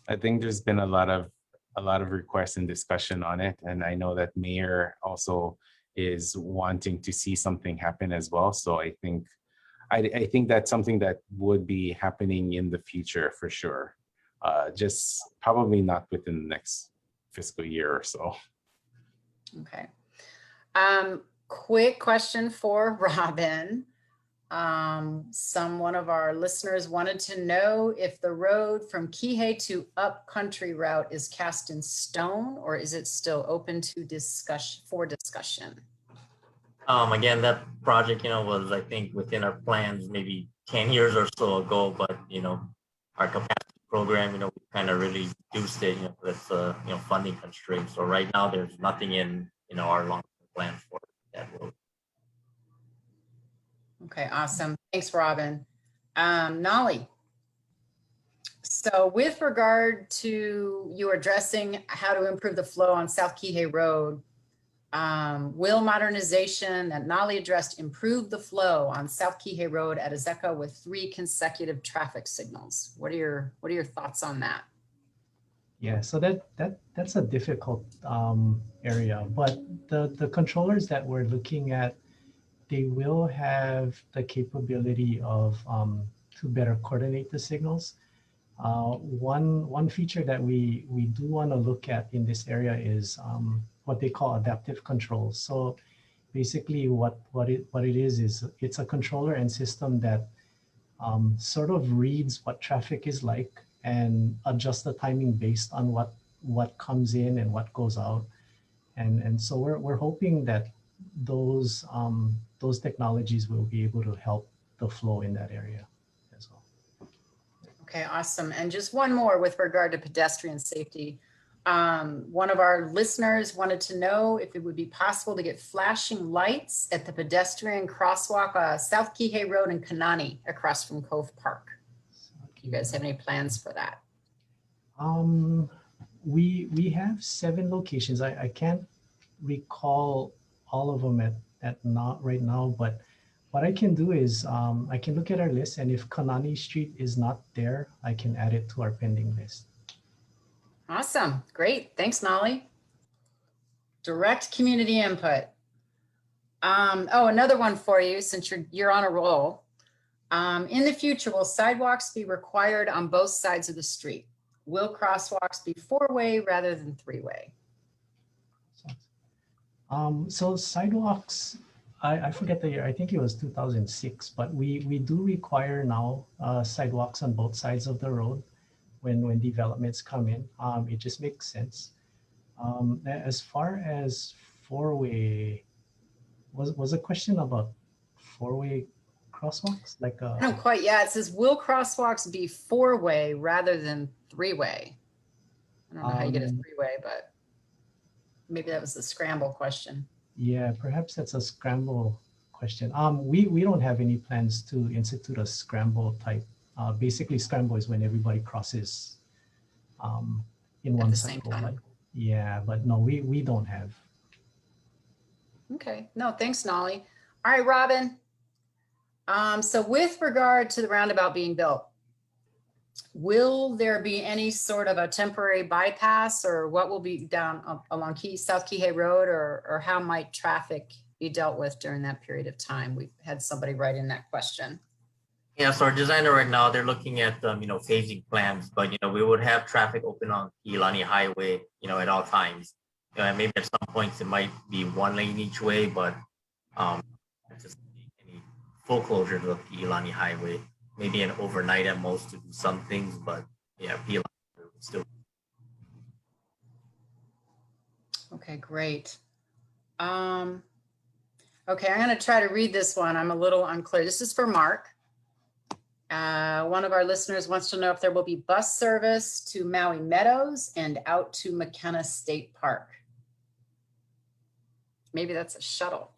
I think there's been a lot of requests and discussion on it, and I know that Mayor also is wanting to see something happen as well. So I think that's something that would be happening in the future for sure. Just probably not within the next fiscal year or so. Okay. Quick question for Robin. One of our listeners wanted to know if the road from Kihei to Upcountry route is cast in stone, or is it still open to discussion? Again, that project, was, I think, within our plans maybe 10 years or so ago, but, our capacity program, we kind of really reduced it, with, funding constraints. So right now there's nothing in, our long-term plan for that road. Okay, awesome. Thanks, Robin. Nolly. So with regard to you addressing how to improve the flow on South Kihei Road, will modernization that Nolly addressed improve the flow on South Kihei Road at Azeka with 3 consecutive traffic signals? What are your thoughts on that? Yeah, so that's a difficult area, but the controllers that we're looking at, they will have the capability of to better coordinate the signals. One feature that we do want to look at in this area is what they call adaptive controls. So basically what it is it's a controller and system that sort of reads what traffic is like and adjusts the timing based on what comes in and what goes out. And so we're hoping that those technologies will be able to help the flow in that area as well. Okay, awesome. And just one more with regard to pedestrian safety. One of our listeners wanted to know if it would be possible to get flashing lights at the pedestrian crosswalk, South Kihei Road in Kanani across from Cove Park. Do you guys have any plans for that? We have 7 locations. I can't recall all of them at not right now, but what I can do is I can look at our list, and if Kanani Street is not there, I can add it to our pending list. Awesome. Great. Thanks, Nolly. Direct community input. Another one for you, since you're on a roll. In the future, will sidewalks be required on both sides of the street? Will crosswalks be 4-way rather than 3-way? So sidewalks, I forget the year, I think it was 2006, but we do require now sidewalks on both sides of the road when developments come in. It just makes sense. As far as 4-way, was a question about 4-way crosswalks? No, quite. Yeah, it says, will crosswalks be 4-way rather than 3-way? I don't know how you get a 3-way, but maybe that was the scramble question. Yeah, perhaps that's a scramble question. We don't have any plans to institute a scramble type. Basically, scramble is when everybody crosses in one cycle. Yeah, but no, we don't have. Okay, no, thanks, Nolly. All right, Robin. So with regard to the roundabout being built, will there be any sort of a temporary bypass, or what will be down along South Kihei Road, or how might traffic be dealt with during that period of time? We've had somebody write in that question. Yeah, so our designer right now, they're looking at, phasing plans, but, we would have traffic open on Piʻilani Highway, at all times. And maybe at some points it might be 1 lane each way, but just any full closure of Piʻilani Highway. maybe an overnight at most to do some things, but yeah, Piʻilani would still. Okay, great. Okay, I'm going to try to read this one. I'm a little unclear. This is for Marc. One of our listeners wants to know if there will be bus service to Maui Meadows and out to McKenna State Park. Maybe that's a shuttle.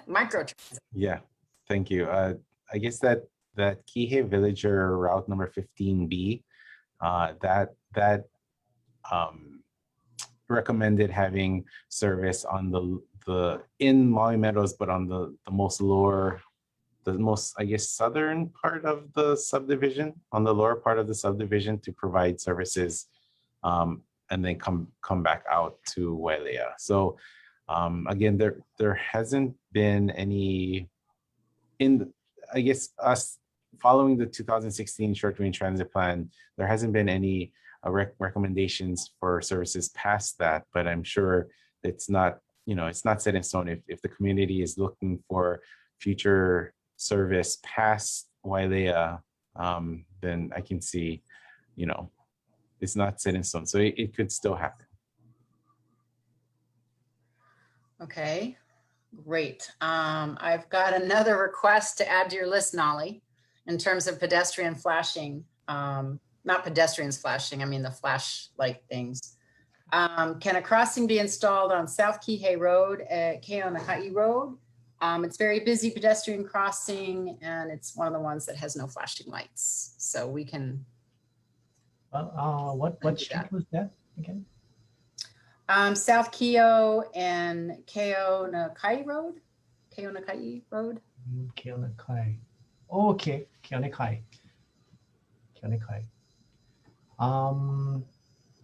Microtransit. Yeah, thank you. I guess that Kihei Villager route number 15B, that recommended having service on the in Maui Meadows, but on the most lower, the most, I guess, southern part of the subdivision, on the lower part of the subdivision to provide services, and then come back out to Wailea. So again, there hasn't been any I guess us following the 2016 short-range transit plan, there hasn't been any recommendations for services past that, but I'm sure it's not, it's not set in stone. If the community is looking for future service past Wailea, then I can see, it's not set in stone. So it could still happen. Okay, great. I've got another request to add to your list, Nolly, in terms of pedestrian flashing. Not pedestrians flashing, I mean the flashlight things. Can a crossing be installed on South Kihei Road at Keonakai Road? It's very busy pedestrian crossing, and it's one of the ones that has no flashing lights. So we can. What street was that again? South Keo and Keonakai Road. Keonakai Road. Keonakai. Oh, okay, Keonakai.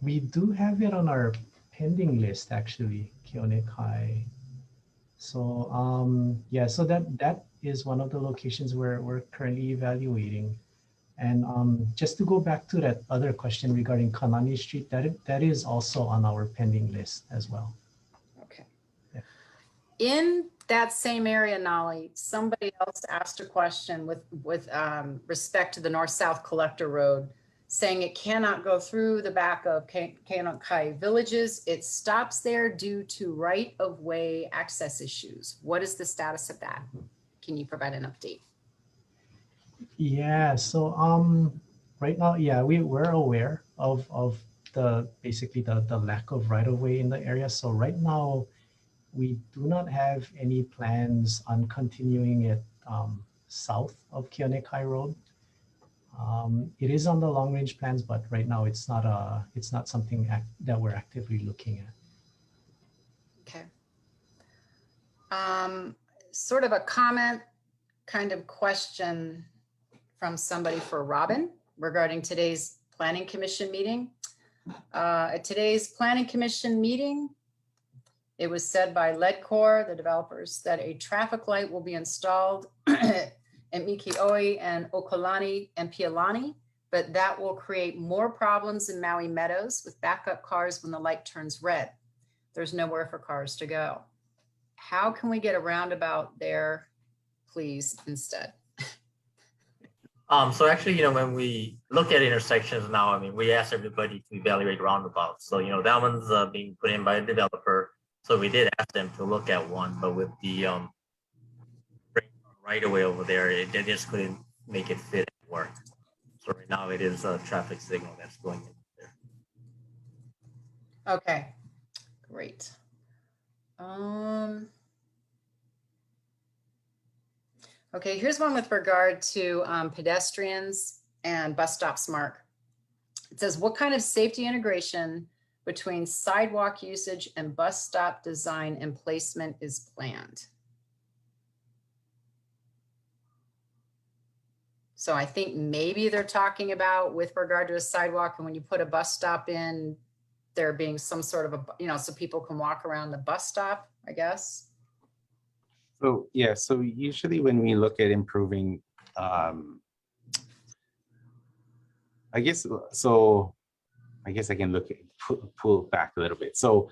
We do have it on our pending list actually, Keonakai. So yeah, so that is one of the locations where we're currently evaluating. And just to go back to that other question regarding Kanani Street, that is also on our pending list as well. Okay. Yeah. In that same area, Nolly, somebody else asked a question with respect to the north-south collector road, saying it cannot go through the back of Keonakai villages. It stops there due to right-of-way access issues. What is the status of that? Can you provide an update? Yeah, so right now, yeah, we're aware of the basically the lack of right-of-way in the area. So right now, we do not have any plans on continuing it south of Keonakai Road. It is on the long-range plans, but right now it's not something that we're actively looking at. Okay. Sort of a comment, kind of question from somebody for Robin regarding today's Planning Commission meeting. At today's Planning Commission meeting, it was said by Ledcor, the developers, that a traffic light will be installed at Mikioi and Okolani and Piʻilani, but that will create more problems in Maui Meadows with backup cars when the light turns red. There's nowhere for cars to go. How can we get a roundabout there, please, instead? So actually, when we look at intersections now, we ask everybody to evaluate roundabouts. So, that one's being put in by a developer. So we did ask them to look at one, but with the right away over there, they just couldn't make it fit and work. So right now it is a traffic signal that's going in there. Okay, great. Okay, here's one with regard to pedestrians and bus stops, Marc. It says, what kind of safety integration between sidewalk usage and bus stop design and placement is planned? So I think maybe they're talking about with regard to a sidewalk, and when you put a bus stop in, there being some sort of a, so people can walk around the bus stop, I guess. So yeah, so usually when we look at improving, I guess I can pull back a little bit. So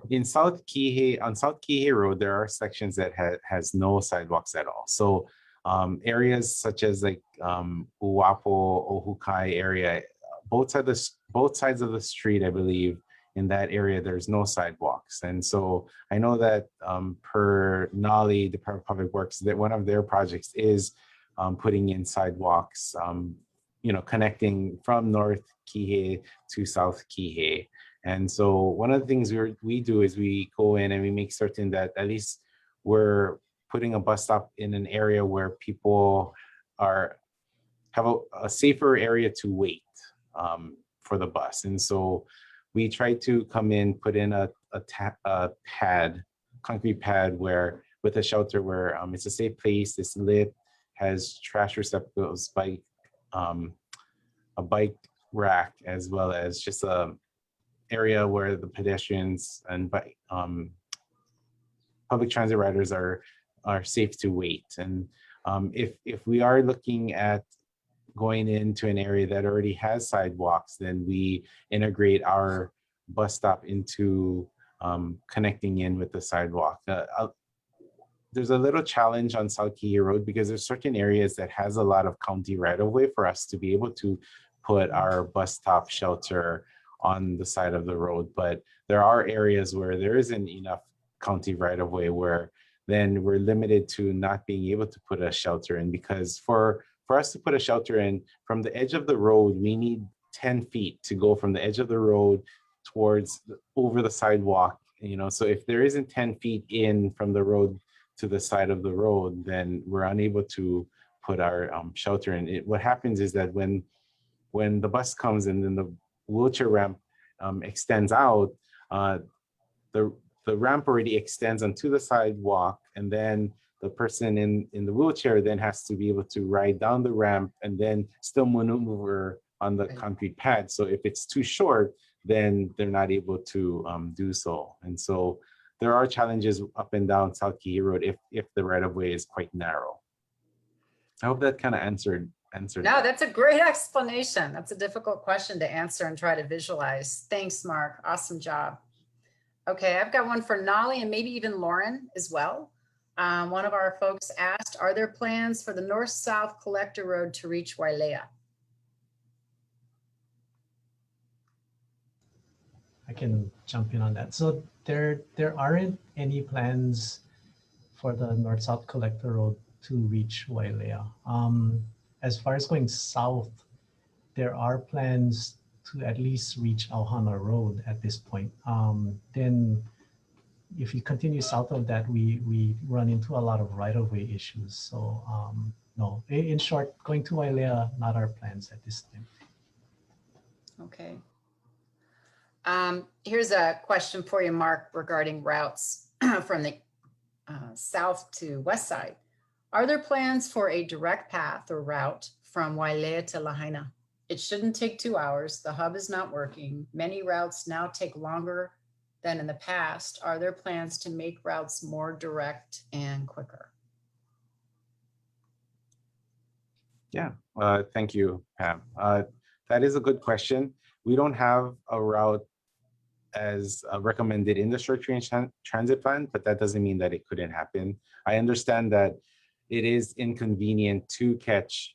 in South Kihei, on South Kihei Road, there are sections that has no sidewalks at all. So Areas such as like Uwapo, Ohukai area, both sides of the street, I believe, in that area, there's no sidewalks. And so I know that per Nolly, Department of Public Works, that one of their projects is putting in sidewalks, connecting from North Kihei to South Kihei. And so one of the things we do is we go in and we make certain that at least we're putting a bus stop in an area where people have a safer area to wait for the bus. And so we try to come in, put in a concrete pad with a shelter where it's a safe place, it's lit, has trash receptacles, a bike rack, as well as just a area where the pedestrians and public transit riders are safe to wait. And if we are looking at going into an area that already has sidewalks, then we integrate our bus stop into connecting in with the sidewalk. There's a little challenge on South Kihei Road because there's certain areas that has a lot of county right-of-way for us to be able to put our bus stop shelter on the side of the road. But there are areas where there isn't enough county right-of-way where then we're limited to not being able to put a shelter in, because for us to put a shelter in from the edge of the road, we need 10 feet to go from the edge of the road towards over the sidewalk. So if there isn't 10 feet in from the road to the side of the road, then we're unable to put our shelter in. What happens is that when the bus comes and then the wheelchair ramp extends out, the ramp already extends onto the sidewalk, and then the person in the wheelchair then has to be able to ride down the ramp and then still maneuver on the concrete pad. So if it's too short, then they're not able to do so. And so there are challenges up and down South Kihei Road if the right-of-way is quite narrow. I hope that kind of answered. No, that's a great explanation. That's a difficult question to answer and try to visualize. Thanks, Mark. Awesome job. Okay, I've got one for Nolly and maybe even Lauren as well. One of our folks asked, are there plans for the north-south collector road to reach Wailea? I can jump in on that. So there aren't any plans for the north-south collector road to reach Wailea. As far as going south, there are plans to at least reach Auhana Road at this point. Then if you continue south of that, we run into a lot of right-of-way issues. So no, in short, going to Wailea, not our plans at this time. Okay. Here's a question for you, Mark, regarding routes from the south to west side. Are there plans for a direct path or route from Wailea to Lahaina? It shouldn't take 2 hours. The hub is not working. Many routes now take longer than in the past. Are there plans to make routes more direct and quicker? Yeah, thank you, Pam. That is a good question. We don't have a route as recommended in the short-range transit plan, but that doesn't mean that it couldn't happen. I understand that it is inconvenient to catch.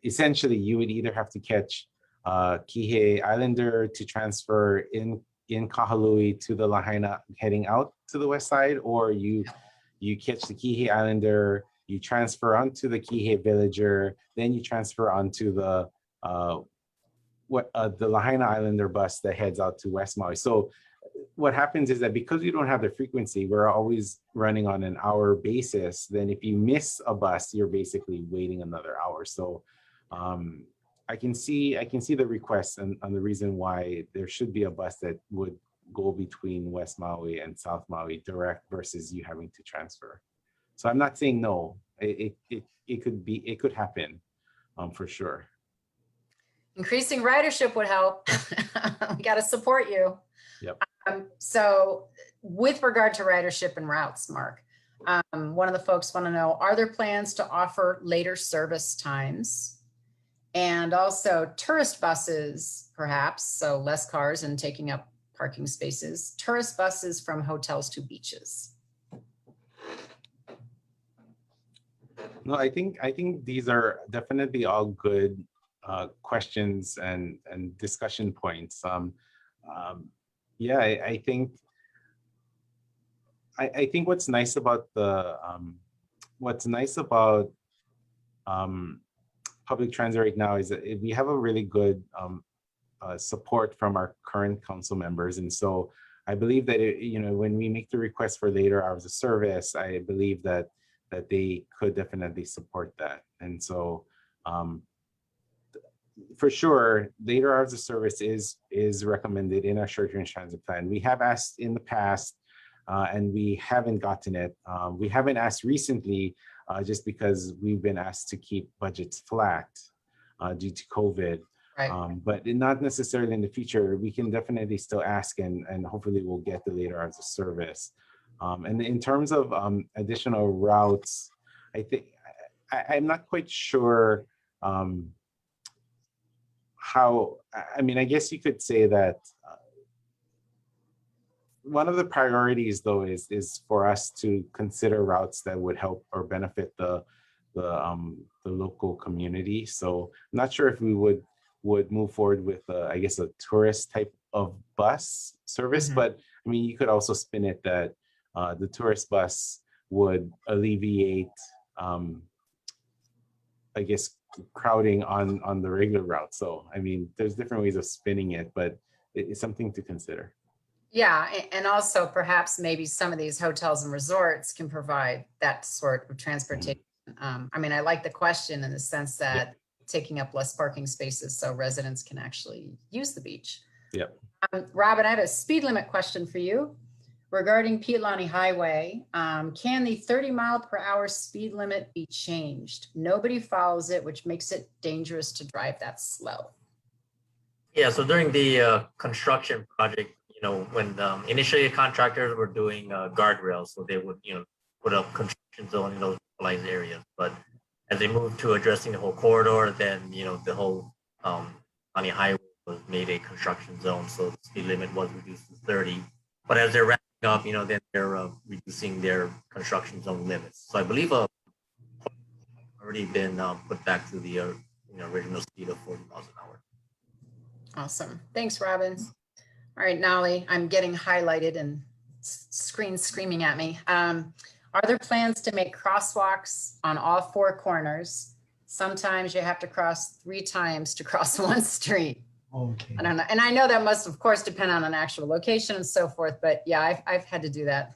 Essentially, you would either have to catch Kihei Islander to transfer in Kahului to the Lahaina heading out to the west side, or you catch the Kihei Islander, you transfer onto the Kihei Villager, then you transfer onto the Lahaina Islander bus that heads out to West Maui. So what happens is that because we don't have the frequency, we're always running on an hour basis. Then if you miss a bus, you're basically waiting another hour. So I can see the request and the reason why there should be a bus that would go between West Maui and South Maui direct versus you having to transfer. So I'm not saying no. It could happen for sure. Increasing ridership would help. We got to support you. Yep. So with regard to ridership and routes, Mark, one of the folks want to know, are there plans to offer later service times and also tourist buses, perhaps, so less cars and taking up parking spaces, tourist buses from hotels to beaches? No, I think these are definitely all good questions and discussion points. Yeah, I think what's nice about public transit right now is that we have a really good support from our current council members, and so I believe that when we make the request for later hours of service, I believe that they could definitely support that, and so for sure, later hours of service is recommended in our short-range transit plan. We have asked in the past, and we haven't gotten it. We haven't asked recently, just because we've been asked to keep budgets flat due to COVID. Right. But not necessarily in the future. We can definitely still ask, and hopefully we'll get the later hours of service. And in terms of additional routes, I think I'm not quite sure how. I mean, I guess you could say that one of the priorities, though, is for us to consider routes that would help or benefit the local community. So I'm not sure if we would move forward with, I guess, a tourist type of bus service. Mhm. But I mean, you could also spin it that the tourist bus would alleviate, I guess, crowding on the regular route. So I mean, there's different ways of spinning it, but it's something to consider. Yeah, and also perhaps maybe some of these hotels and resorts can provide that sort of transportation. I mean, I like the question in the sense that taking up less parking spaces so residents can actually use the beach. Yep. Robin, I have a speed limit question for you regarding Piʻilani Highway. Can the 30-mile-per-hour speed limit be changed? Nobody follows it, which makes it dangerous to drive that slow. Yeah, so during the construction project, when initially contractors were doing guardrails, so they would, put up construction zone in those localized areas. But as they moved to addressing the whole corridor, then, the whole Piʻilani Highway was made a construction zone. So the speed limit was reduced to 30. But as they're ramping up, then they're reducing their construction zone limits. So I believe already been put back to the original speed of 40 miles an hour. Awesome. Thanks, Robin. All right, Nolly, I'm getting highlighted and screen screaming at me. Are there plans to make crosswalks on all four corners? Sometimes you have to cross 3 times to cross one street. Okay. I don't know. And I know that must, of course, depend on an actual location and so forth, but yeah, I've had to do that.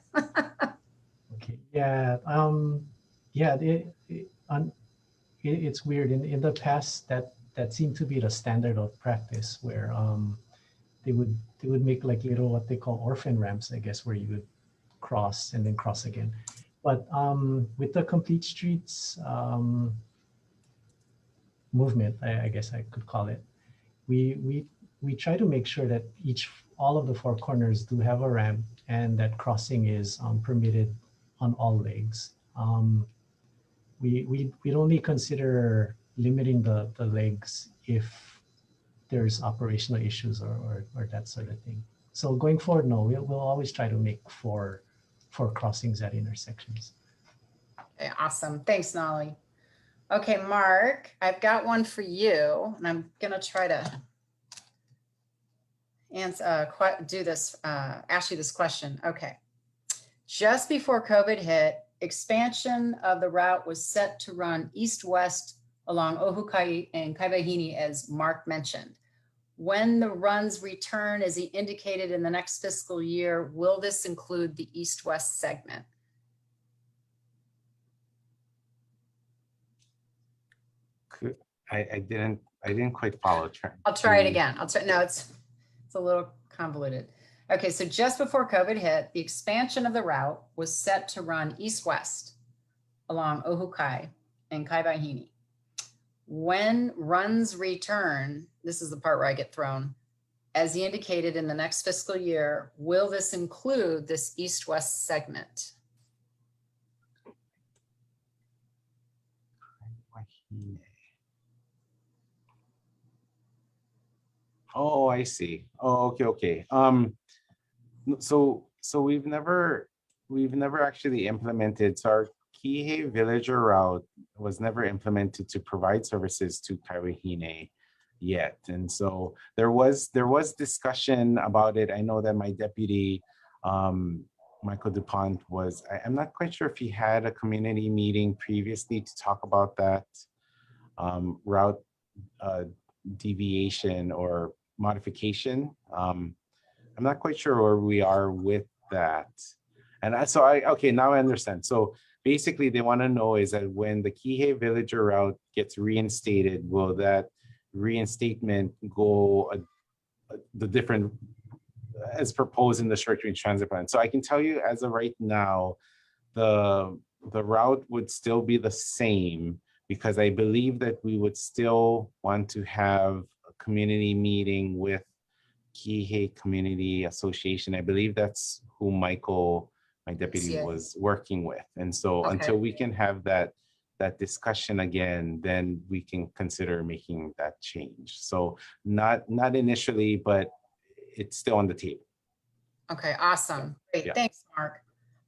Okay. Yeah. Yeah. It's weird. In the past, that seemed to be the standard of practice, where they would make like little what they call orphan ramps, I guess, where you would cross and then cross again. But with the complete streets movement, I guess I could call it, we try to make sure that all of the 4 corners do have a ramp, and that crossing is permitted on all legs. We'd only consider limiting the legs if there's operational issues or that sort of thing. So going forward, no, we'll always try to make four crossings at intersections. Okay, awesome. Thanks, Nolly. Okay, Marc, I've got one for you, and I'm gonna try to answer, ask you this question. Okay. Just before COVID hit, expansion of the route was set to run east-west along Ohukai and Kaibahini, as Marc mentioned. When the runs return, as he indicated, in the next fiscal year, will this include the east-west segment? I didn't quite follow. I'll try it again. No, it's a little convoluted. Okay, so just before COVID hit, the expansion of the route was set to run east-west along Ohukai and Kaibahini. When runs return, this is the part where I get thrown, as he indicated, in the next fiscal year, will this include this east-west segment? Oh, I see. Oh, okay. So we've never actually implemented. So our Kihei Villager route was never implemented to provide services to Kaiwahine yet. And so there was discussion about it. I know that my deputy, Michael DuPont I'm not quite sure if he had a community meeting previously to talk about that route deviation or modification. I'm not quite sure where we are with that. And okay, now I understand. So basically they want to know is that when the Kihei Villager route gets reinstated, will that reinstatement go the different as proposed in the short-range transit plan? So I can tell you as of right now, the route would still be the same, because I believe that we would still want to have a community meeting with Kihei Community Association. I believe that's who Michael, my deputy, was working with. And so until we can have that discussion again, then we can consider making that change. So not initially, but it's still on the table. Okay, awesome. Great. Yeah. Thanks, Mark.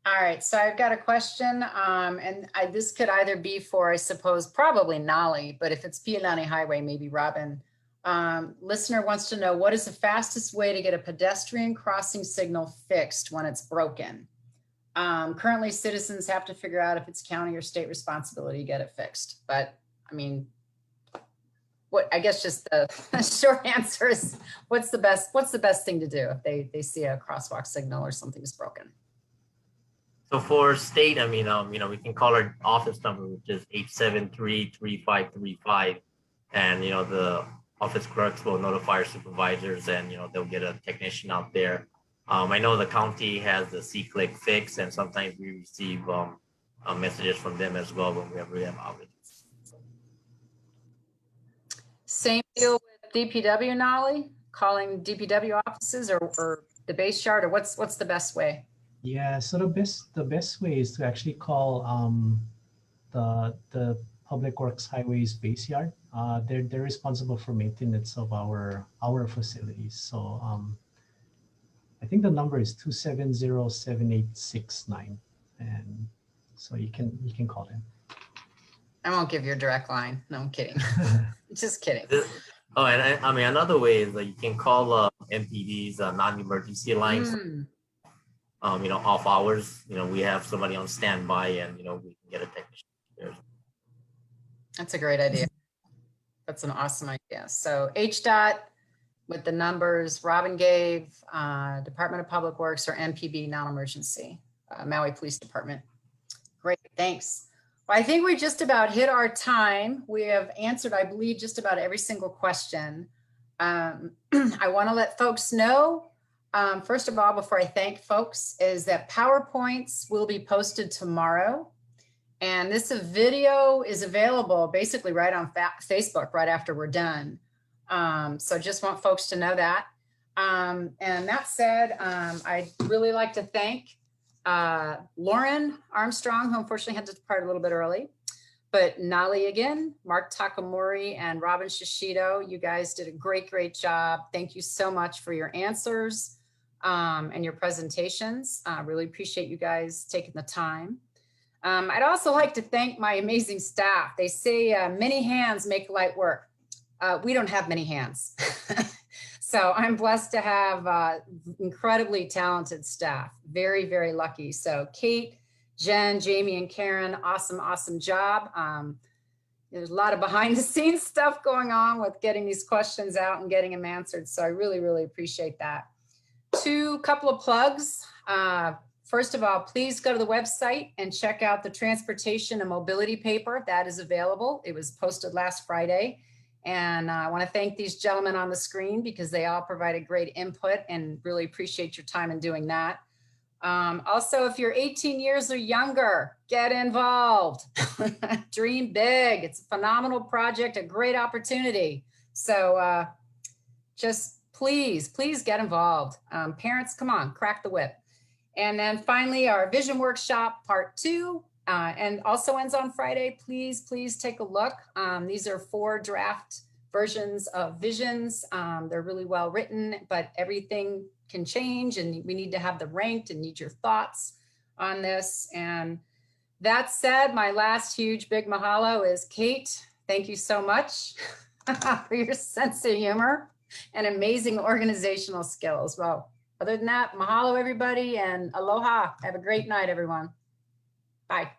All right, so I've got a question, and this could either be for, I suppose, probably Nolly, but if it's Piʻilani Highway, maybe Robin. Listener wants to know, what is the fastest way to get a pedestrian crossing signal fixed when it's broken? Currently, citizens have to figure out if it's county or state responsibility to get it fixed. But I mean, I guess just the short answer is, what's the best thing to do if they see a crosswalk signal or something's broken? So for state, I mean, we can call our office number, which is 873-3535, and the office clerks will notify our supervisors, and they'll get a technician out there. I know the county has the C-Click fix, and sometimes we receive messages from them as well whenever we have outages. Same deal with DPW, Nolly, calling DPW offices or the base yard, or what's the best way? Yeah, so the best way is to actually call the Public Works Highways base yard. They're responsible for maintenance of our facilities. So I think the number is 270-7869, and so you can call them. I won't give your direct line. No, I'm kidding. Just kidding. Oh, and I mean, another way is that you can call MPD's non-emergency lines. Off hours. We have somebody on standby, and we can get a technician there. That's a great idea. That's an awesome idea. So HDOT with the numbers Robin gave, Department of Public Works, or MPB non-emergency, Maui Police Department. Great, thanks. Well, I think we just about hit our time. We have answered, I believe, just about every single question. I want to let folks know, first of all, before I thank folks, is that PowerPoints will be posted tomorrow. And this video is available basically right on Facebook right after we're done. So just want folks to know that. And that said, I'd really like to thank Lauren Armstrong, who unfortunately had to depart a little bit early, but Nolly again, Marc Takamori, and Robin Shishido. You guys did a great job. Thank you so much for your answers and your presentations. Really appreciate you guys taking the time. I'd also like to thank my amazing staff. They say many hands make light work. We don't have many hands. So I'm blessed to have incredibly talented staff. Very lucky. So Kate, Jen, Jamie, and Karen, awesome job. There's a lot of behind the scenes stuff going on with getting these questions out and getting them answered. So I really appreciate that. Couple of plugs. First of all, please go to the website and check out the transportation and mobility paper that is available. It was posted last Friday. And I want to thank these gentlemen on the screen because they all provided great input, and really appreciate your time in doing that. Also, if you're 18 years or younger, get involved. Dream big. It's a phenomenal project, a great opportunity. So just please get involved. Parents, come on, crack the whip. And then finally, our vision workshop part 2. And also ends on Friday. Please take a look. These are 4 draft versions of visions. They're really well written, but everything can change, and we need to have the ranked and need your thoughts on this. And That said, my last huge big mahalo is Kate. Thank you so much for your sense of humor and amazing organizational skills. Well, other than that, mahalo everybody and aloha. Have a great night, everyone. Bye.